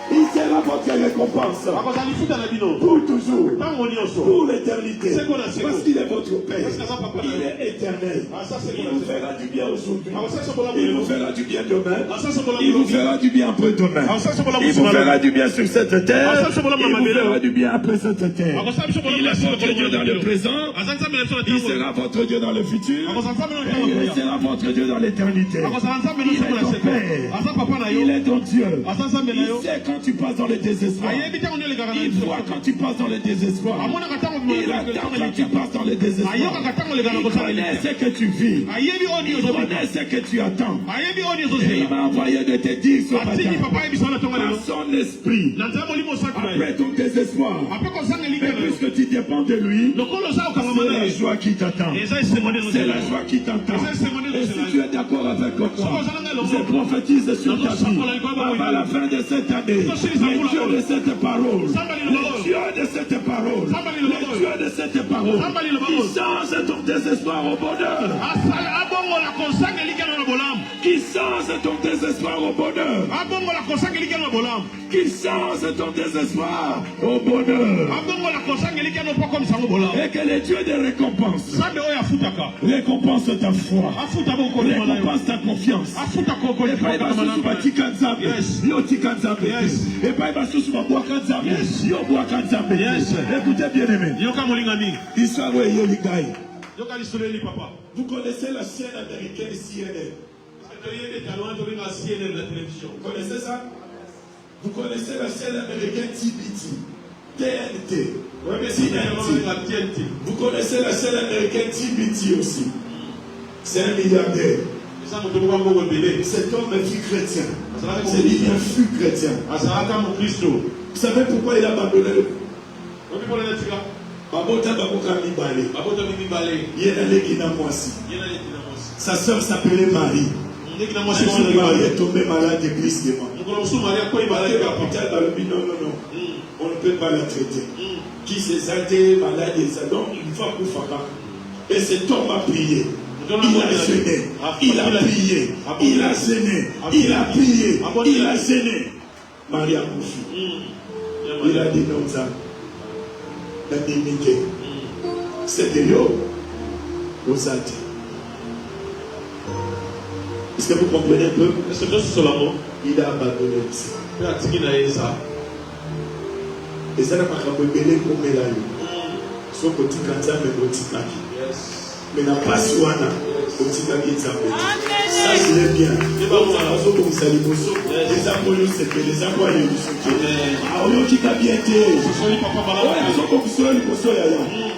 [SPEAKER 1] Il sera votre récompense pour toujours, pour l'éternité. Parce qu'il est votre Père. Il est éternel. Il vous fera du bien aujourd'hui. Il vous fera du bien demain. Il vous fera du bien après-demain. Il vous fera du bien sur cette terre. Il vous fera du bien après cette terre. Il est votre Dieu dans le présent. Il sera votre Dieu dans le futur. Et il sera votre Dieu dans l'éternité. Il est ton Père. Il est ton Dieu. Il sait quand tu passes dans le désespoir. Il voit quand tu passes dans le désespoir. Il attend quand tu passes dans le désespoir. Il connaît ce que tu vis. Il connaît ce que tu attends. Et il m'a envoyé de te dire ce matin, par son esprit, après ton désespoir, mais puisque tu dépends de lui, c'est la joie qui t'attend. C'est la joie qui t'attend. Et si tu es d'accord avec moi, je prophétise sur ta vie, à la fin de cette année, le Dieu de cette parole, le Dieu de cette parole, le Dieu de cette parole, qui change ton désespoir au bonheur. Qui change ton désespoir au bonheur. Qui change ton désespoir au bonheur. Et que le Dieu de récompense récompense ta foi, récompense ta confiance. Et pas écoutez bien aimé. Vous connaissez la chaîne américaine CNN. Vous connaissez ça? Vous connaissez la chaîne américaine TNT. Vous connaissez la chaîne américaine TBT aussi. C'est un milliardaire. Cet homme est fut chrétien. C'est lui qui fut chrétien. Vous savez pourquoi il a abandonné le sa sœur s'appelait Marie. Marie est tombée malade brusquement. Non, on ne peut pas la traiter. Qui s'est malade et ça, donc il va pour Faka. Et cet homme a prié. Il a gêné. Il a prié. Il a gêné. Il a prié. Il a gêné. Marie a confié. Il a dit non, ça. La dignité. C'était yo. Aux altes. Est-ce que vous comprenez un peu? Il a abandonné aussi. Et ça n'a pas rappelé comme elle a eu. Son petit cancer, mais petit kaki. Mais n'a pas soana. Petit kaki, ça je l'ai bien. Les amoyeux, c'est que les amoyeux, ah, on qui a bien été.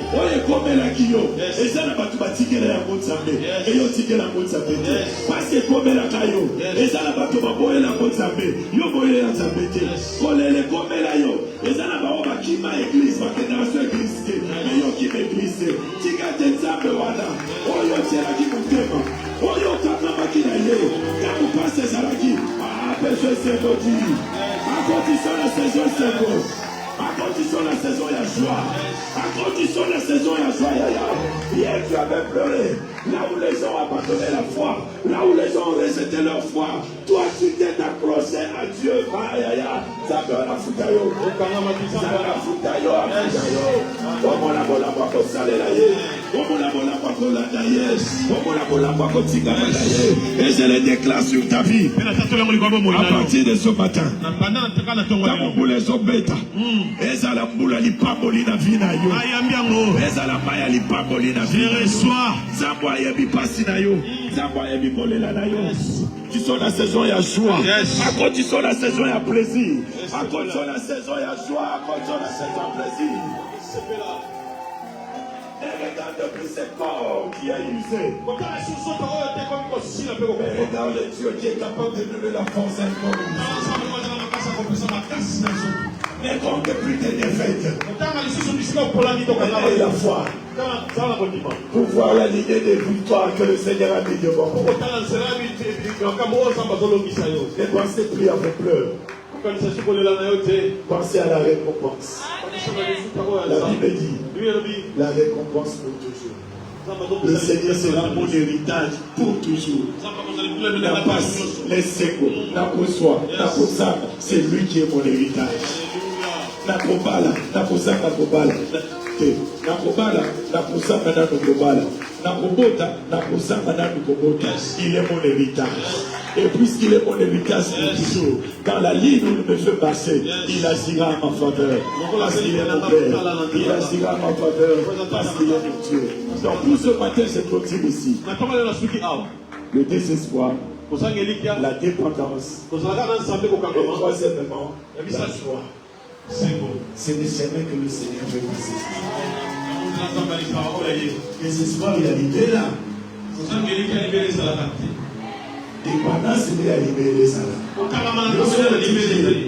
[SPEAKER 1] Oye comme la kiyo, et ça n'a pas tout bâti la bonne sabée, et yo tike la bonne sabée, parce que comme la kayo, et ça n'a pas tout boye la bonne sabée, yo boye la sabée, kolele comme la yo, et ça n'a pas qui ma église, parce que dans ce église, mais yo qui m'église, tika te sabé wala, oyo tiela qui moutema, oyo kama qui na yo, quand vous passez ça là qui, ah péché c'est votre vie, à condition la saison c'est bon. À condition la saison, il y a joie. À condition la saison, il y a joie. Hier, tu avais pleuré. Là où les gens ont abandonné la foi. Là où les gens ont rejeté leur foi. Toi, tu t'es accroché à Dieu. Ça peut la foutayo. Ça la foutayo. Comment la bonne voix comme ça, comment la bonne voix comme la taille. Comment la bonne voix comme ça, et je les déclare sur ta vie. À partir de ce matin. Dans mon les bêta. Ezala mbula lipamboli na vina yo. Ezala maya lipamboli na vina yo. Zambo ayebi pasi na yo. Zambo ayebi molela na yo. Tu sors la saison, il y a joie. À quand tu sors la saison, il y a plaisir. À quand tu sors la saison, il y a joie. À quand tu sors la saison, plaisir. Et regarde plus ce corps qui est usé. Mais regarde le Dieu qui est capable de donner la force à un homme. Mais comme depuis tes défaites, et la foi, pour voir la lignée des victoires que le Seigneur a mis devant vous. Ne pensez plus à vos pleurs. Pensez à la récompense. La Bible dit, la récompense pour toujours. Le Seigneur sera mon héritage pour toujours. La passe, les secours, la poussoie, la poussade, c'est lui qui est mon héritage. nakobala nakozanga kobala te nakobala nakozanga nanu kobala nakobota nakozanga nanu kobota. Il est mon héritage. Et puisqu'il est mon héritage toujours, dans la ligne où il me fait passer, il agira en ma faveur. Parce qu'il est mon Père. Il agira en ma faveur parce qu'il est mon Dieu. Donc pour ce matin, je continue ici. Le désespoir, la dépendance, et troisièmement, la joie. C'est le chemin que le Seigneur veut passer. Le désespoir, il a libéré là. Dépendance, il a libéré ça.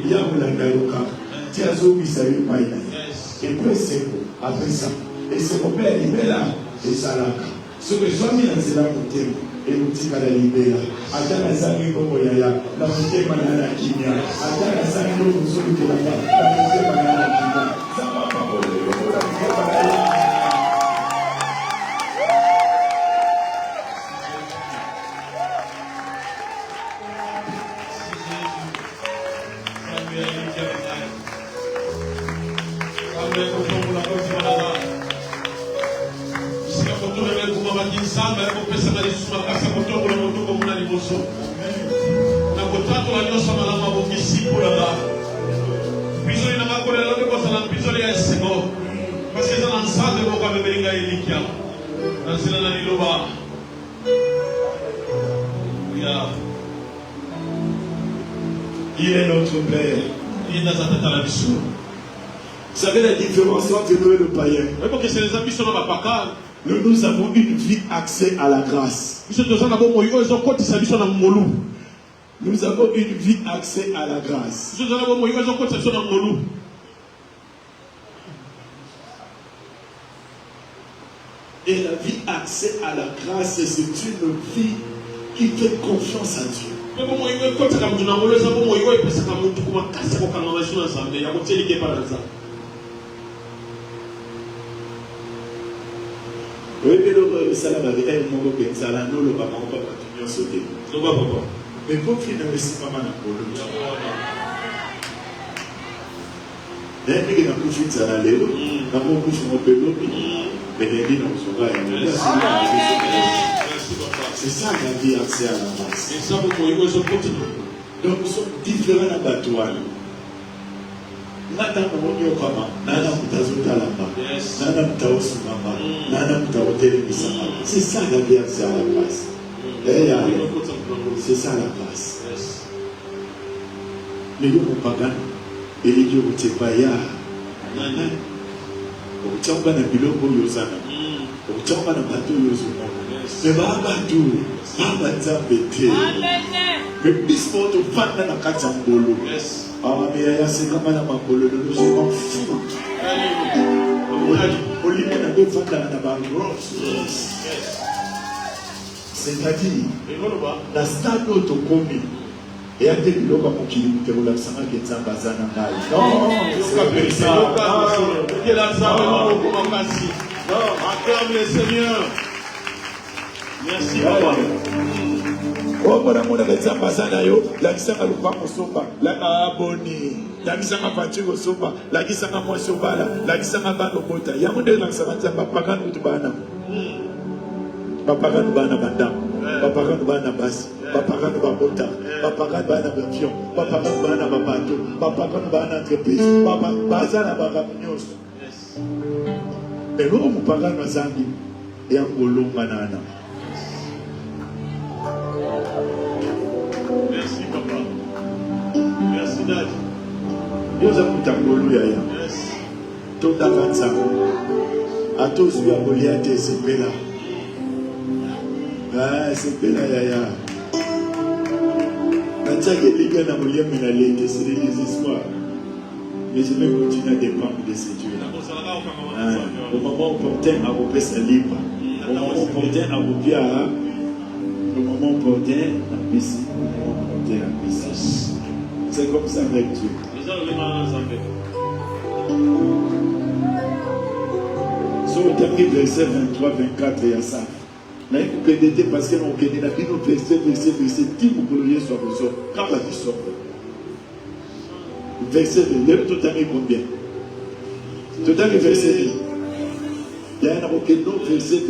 [SPEAKER 1] Il y a un gayoka. Tu as oublié ça, il y a et puis c'est après ça. Et c'est mon père libéré là. Et ça là. Ce que je vois, c'est la montée. Et nous disons à la libéra. Attends la sangue comme Yaya. La montée manana Kimia. Attends la sangue comme Zulu de la part. La montée manana Kimia. Ça va pas pour le il est notre Père. Vous savez la différence entre nous et le païen? Nous avons une vie accès à la grâce. Nous avons une vie accès à la grâce. Et la vie accès à la grâce, c'est une vie qui fait confiance à Dieu. Oui, mais ça va être mon père, ça va nous le papa, on va continuer à sauter. Mais pour finir, c'est pas mal à pour le mais il y a beaucoup de ça dans les lots, dans beaucoup de pélos, mais les gens sont là. C'est ça la vie accès à la grâce. Donc nous sommes différents à la bataille. Nada mwenye kama nada mtazuta lamba nada mtaosumama nada mtaotelebisama. C'est ça la vie accès à la grâce. C'est ça la grâce. Mais nous on pagan et les dieux ont pas ya nana au tchamba na biloko yozana au tchamba na bateau yozuma mais baba nzambete mais bispo to fanda na kati ya mbolo mais ya sekama na makolo de je m'en fous olime na deux fanda na ba c'est-à-dire la stade autocomi et à des biloko ya mokili mote kolakisanga ke nzambe aza na ngai.
[SPEAKER 2] Acclame le Seigneur. Merci papa.
[SPEAKER 1] Omona mona nzambe aza na yo lakisanga lupango somba laka aboni lakisanga pachiko somba lakisanga mwasi obala lakisanga bano bota yango nde lakisanga nzambe apakana mutu bana bapakana bana bandamu bapakana bana basi bapakana babota bapakana bana bavion bapakana bana babato bapakana bana entreprise baza na baramu nyonso eloko mopakana bazangi ya kolonga nana.
[SPEAKER 2] Merci papa. Merci Daddy.
[SPEAKER 1] Dieu a pris ta gloire yaya. Tout ta kansa. A tous lui a Goliath c'est pela. Ah c'est pela yaya. Quand ça que les gars na moyen menalé c'est des désespoirs. Mais je vais continuer à dépendre de ces dieux là. Au moment opportun à vous faire libre. Au moment opportun à vous dire au moment opportun à baisser. C'est comme ça avec Dieu. Sur le dernier verset 23-24, il y a ça. Mais vous pédez parce que nous pédez la vie, nous verset, qui vous pourriez soit besoin. Quand la vie sort. Verset, lève tout à combien Tout à verset. Il y a un verset.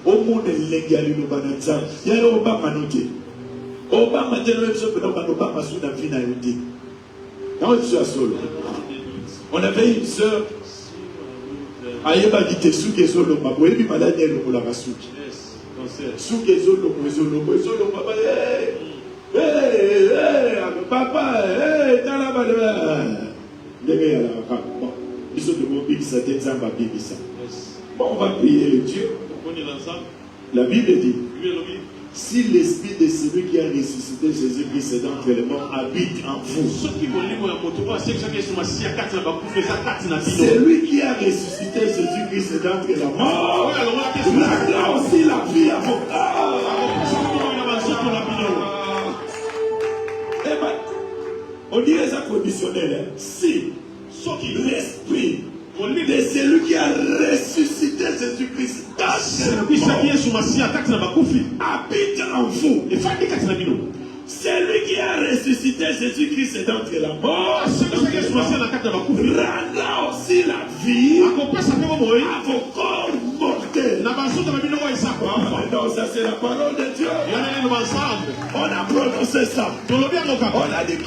[SPEAKER 1] Au monde légal, il y a un Obama noté. Obama, on avait une soeur. Ayeba dit souke zolomba boyebi maladi elongola basuki souke zolomba papa tala ba ndenge ya la bon biso de bobikisa te nzamba bibisa bon on va prier Dieu. La Bible dit si l'esprit de celui qui a ressuscité Jésus-Christ est d'entre les morts habite en vous. Celui qui a ressuscité Jésus-Christ est d'entre les morts. Là aussi la vie à vos corps. On dirait ça conditionnel. Si l'esprit de celui qui a ressuscité Jésus-Christ habite en vous. Celui qui a ressuscité Jésus-Christ est d'entre la mort. Rendra aussi la vie à vos corps mortels. Non, ça c'est la parole de Dieu. On a prononcé ça. On a dit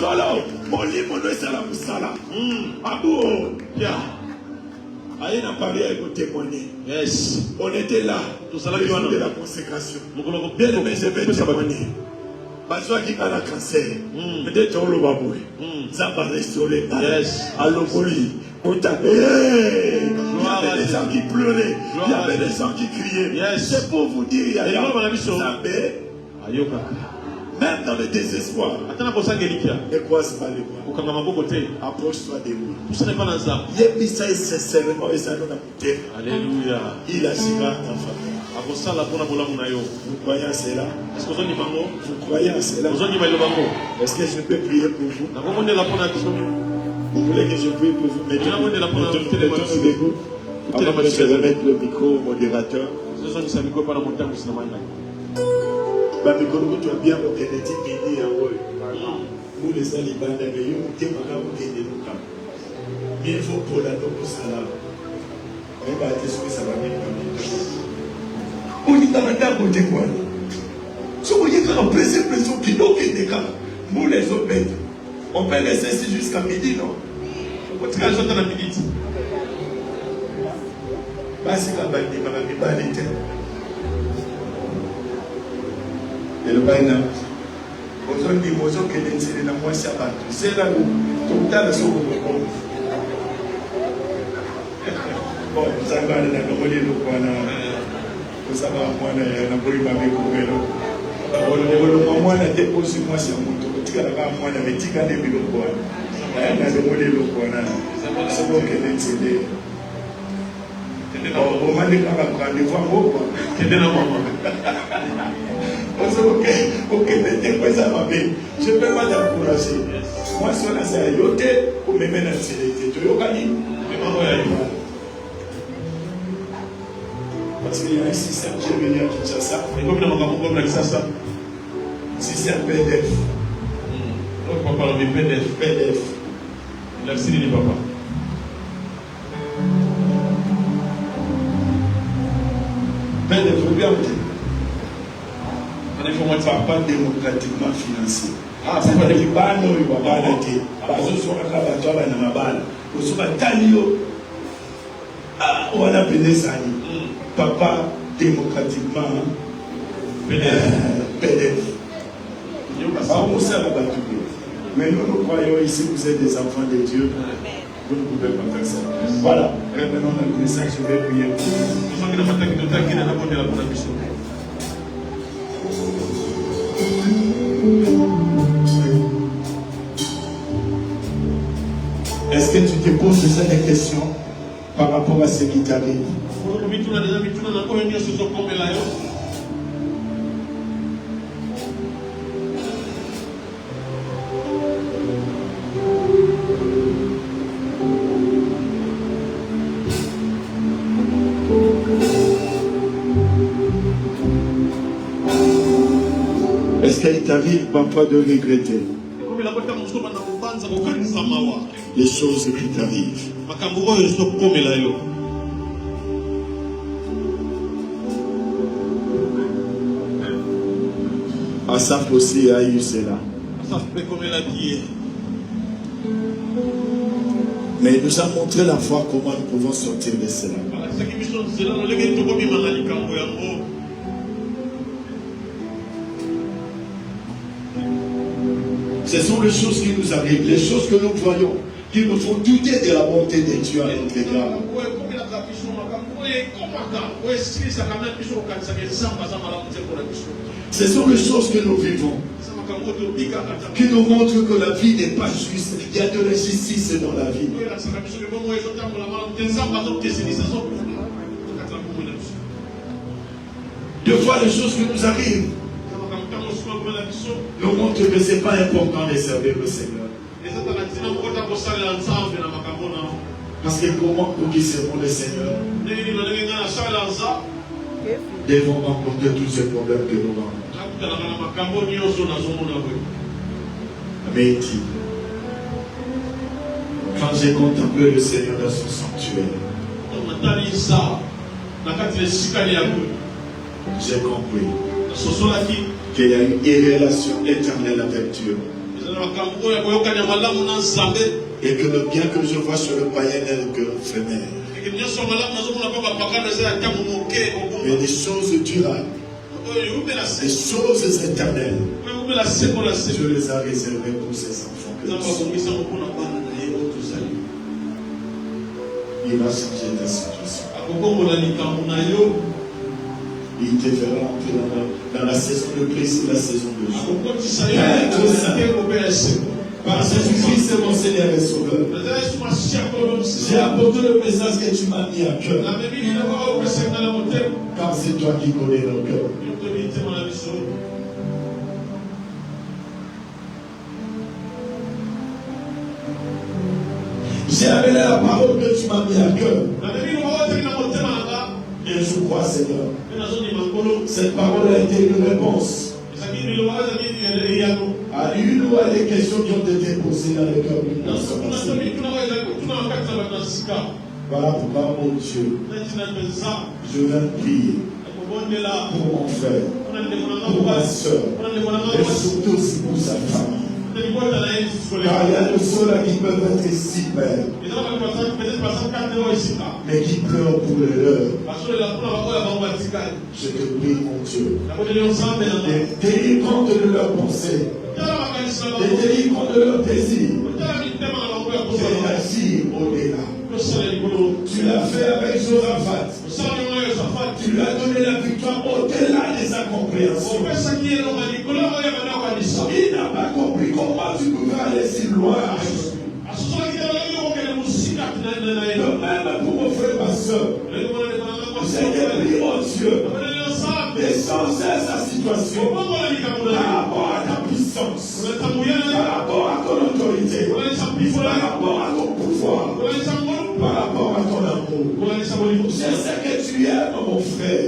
[SPEAKER 1] mon livre c'est la moussala. Abou. Aïe n'a pas rien pour témoigner. Yes. On était là. Tout ça de la consécration. Bien aimé, je vais témoigner. Bazoua qui a la cancer. Peut-être on le va mourir. Ça va restaurer. Yes. À l'Okoli. Il y avait des gens qui pleuraient. Il y avait des gens qui criaient. Yes. C'est pour vous dire, il y a même dans le désespoir, ne croise pas les bras. Approche-toi de lui. Alléluia. Il agira à ta famille. Vous croyez à cela? Vous croyez à cela? Est-ce que je peux prier pour vous? Vous voulez que je prie pour vous? Mettez-vous debout. Avant que je remette le micro au modérateur. Bien au Kennedy midi nous les Alibans il faut pour la noble salam. On va dire ce que ça va mettre. On dit dans la côté quoi? Si vous voyez qu'on peut se pression qui n'ont qu'un des cas, nous les autres bêtes, on peut laisser ici jusqu'à midi, non? On peut traiter dans la midi. Basi la bande de ma vie, et le bain aujourd'hui, vous avez que les na moi ça va. C'est là où tout le temps sur le bon, ça va aller dans le modèle au point là. Ça va moi na boy ba me ko velo. On moi na déposé moi c'est mon tour. Tu vas là moi na metika de bilo quoi. Na le modèle au point là. C'est bon que les CD. On m'a dit qu'on va prendre voir quoi. Qu'est-ce que ok, mais ça va bien. Je ne peux pas t'encourager. Moi, si on a ça, je vais te mettre dans le sélecteur. Tu veux gagner? Parce qu'il y a un système qui est venu à Kinshasa. Système PDF.
[SPEAKER 2] Papa, on dit PDF.
[SPEAKER 1] PDF.
[SPEAKER 2] Merci, papa.
[SPEAKER 1] PDF, vous bien dire. Pas démocratiquement financé. C'est pas des bannes ou des bannes. On a appelé ça. Papa démocratiquement PDF. Mais nous croyons ici que vous êtes des enfants de Dieu. Vous ne pouvez pas faire ça. Voilà. Revenons dans le message. Je vais prier pour vous. Est-ce que tu te poses déjà des questions par rapport à ce qui t'arrive? Est-ce qu'il t'arrive parfois de regretter? les choses qui t'arrivent. Asaph aussi a eu cela. Mais il nous a montré la foi comment nous pouvons sortir de cela. Ce sont les choses qui nous arrivent, les choses que nous voyons, qui nous font douter de la bonté de Dieu à notre égard. Ce sont les choses que nous vivons, qui nous montrent que la vie n'est pas juste. Il y a de l'injustice dans la vie. Deux fois les choses qui nous arrivent nous montrent que ce n'est pas important de servir le Seigneur. Parce que comment nous qui servons le Seigneur devons rencontrer tous ces problèmes que nous rencontrons. Mais quand j'ai contemplé le Seigneur dans son sanctuaire, j'ai compris qu'il y a une relation éternelle avec Dieu. Et que le bien que je vois sur le païen est que éphémère. Mais des choses durables, des choses éternelles, Dieu les a réservées pour ses enfants. Il va changer ta situation. Il te fera entrer dans la saison de plaisir, la saison de joie. Par Jésus-Christ, mon Seigneur et Sauveur, j'ai apporté le message que tu m'as mis à cœur. Car c'est toi qui connais nos cœurs. J'ai amené la parole que tu m'as mis à cœur. Et je crois, Seigneur, cette parole a été une réponse à une ou à des questions qui ont été posées dans le cœur d'une personne. Voilà pourquoi, mon Dieu, je viens prier pour mon frère, pour ma soeur, et surtout aussi pour sa famille. Car il y a des ceux-là qui peuvent être si belles, mais qui pleurent pour le leur. Je te prie, mon Dieu, de tenir compte de leurs pensées, de tenir compte de leurs désirs, et d'agir au-delà. Tu l'as fait avec Josaphat. Tu lui as donné la victoire au-delà des incompréhensions. Il n'a pas compris comment tu pouvais aller si loin. De même pour mon frère, ma soeur, j'ai pris, mon Dieu, de changer sa situation par rapport à ta puissance, par rapport à ton autorité, par rapport à ton pouvoir, par rapport à ton amour. Je sais que tu aimes mon frère.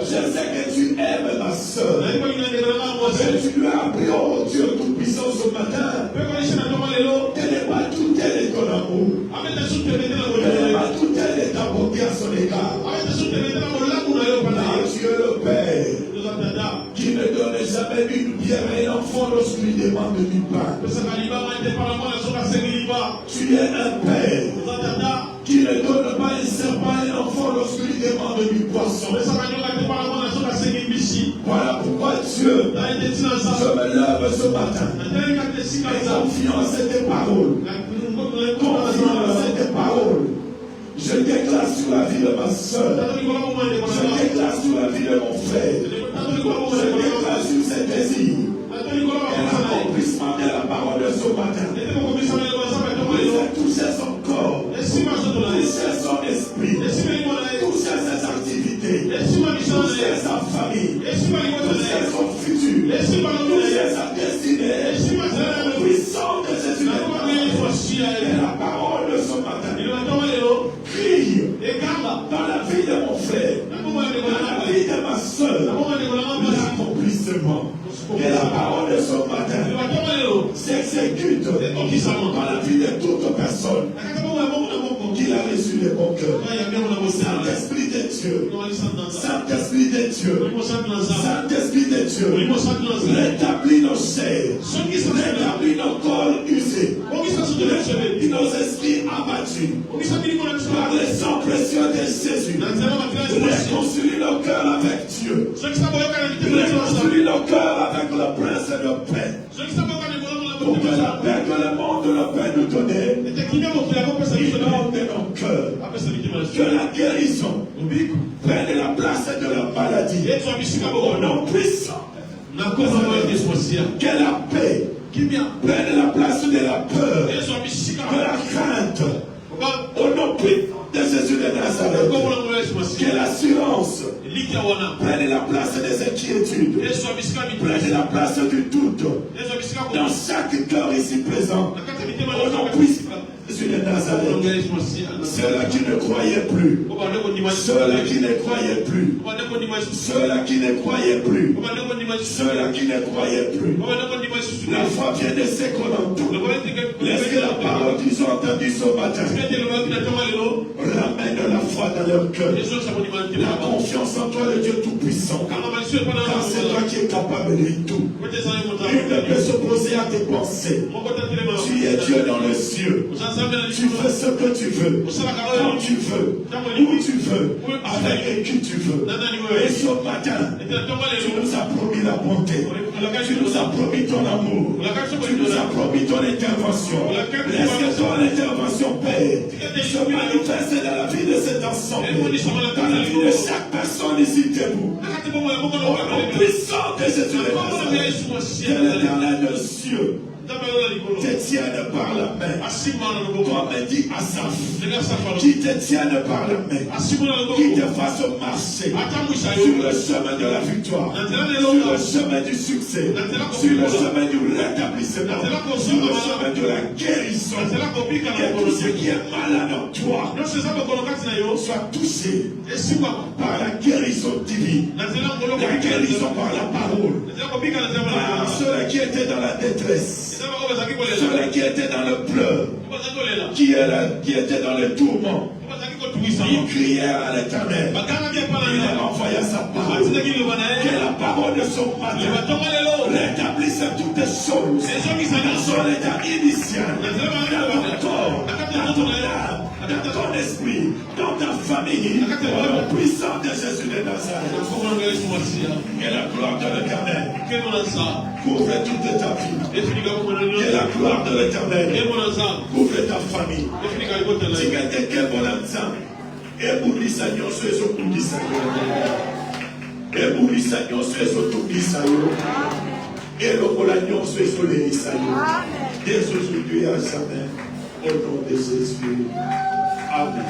[SPEAKER 1] Je sais que tu aimes ma soeur. Et tu lui as appris, oh Dieu Tout-Puissant, ce matin. Quel n'est pas tout tel est ton amour. Quel n'est pas tout tel est ta bonté à son égard. Dieu le Père, qui ne donne jamais une pierre à un enfant lorsqu'il demande du pain. Tu es un Père qui ne donne pas un serpent à un enfant lorsqu'il demande du poisson. Voilà pourquoi Dieu, je me lève ce matin et confiant à cette parole. Confiant à cette parole. Je déclare sur la vie de ma soeur. Je déclare sur la vie de mon frère. Je déclare sur ses désirs. Et l'accomplissement de la parole de ce matin. Toucher son corps. Toucher son esprit. Toucher ses activités. Toucher sa famille. Toucher son futur. Toucher sa destinée. Le puissant de Jésus. Et la parole de ce matin. Crie dans la vie de mon frère, dans la vie de ma soeur, l'accomplissement de la parole de ce matin s'exécute dans la vie de de Dieu. Saint-Esprit de Dieu. Saint-Esprit de Dieu. Rétablis nos chairs. Rétablis nos corps usés. Rétablis nos esprits abattus. Par le sang précieux de Jésus. Réconcilie nos cœurs avec Dieu. Réconcilie nos cœurs avec le Prince de paix. Pour que la paix que le monde ne peut nous donner, inonde nos cœurs. Que la guérison prenne la place de la maladie. Au nom puissant. Que la paix prenne la place de la peur, de la crainte. Au nom puissant de Jésus de Nazareth. Que l'assurance prenne la place des inquiétudes. Prenne la place du doute. Dans chaque cœur ici présent. Au nom puissant de Jésus de Nazareth. Ceux-là qui ne croyaient plus. Ceux-là qui ne croyaient plus. Ceux-là qui ne croyaient plus. Ceux-là qui ne croyaient plus. La foi vient de ce qu'on entend. Laissez la parole qu'ils ont entendue ce matin. Ramène la foi dans leur cœur. La confiance en toi, le Dieu Tout-Puissant. Car c'est toi qui es capable de tout. Nul ne peut s'opposer à tes pensées. Tu es Dieu dans les cieux. Tu fais ce que tu veux. Quand tu veux. Où tu veux. Avec qui tu veux. Et ce matin, tu nous as promis la bonté. Tu nous as promis ton amour. Tu nous as promis ton intervention. Laisse que ton intervention paie. Se manifeste dans la vie de cet ensemble. Dans la vie de chaque personne ici debout. Au nom puissant de Jésus de Nazareth. Que l'Éternel de cieux te tienne par la main. Comme dit Asaph, qui te tienne par la main, qui te fasse marcher sur le chemin de la victoire, sur le chemin du succès, sur le chemin du rétablissement, sur le chemin de la guérison. Que tout ce qui est malade en toi soit touché par la guérison divine, la guérison par la parole. Par ceux qui étaient dans la détresse, ceux qui étaient dans le pleur, qui étaient dans le tourment, ils crièrent à l'Éternel. Il a envoyé sa parole. Que la parole de son matin rétablisse toutes choses dans son état initial, dans ton corps, dans ton âme, dans ton esprit, dans ta famille, au nom puissant de Jésus de Nazareth. Que la gloire de l'Éternel couvre toute ta vie. Que la gloire de l'Éternel couvre ta famille. Ebulisa nyonso ezokundisa yo. Ebulisa nyonso ezotungisa yo. Elokola nyonso ezolelisa yo. Dès aujourd'hui à jamais, au nom de Jésus. Amen.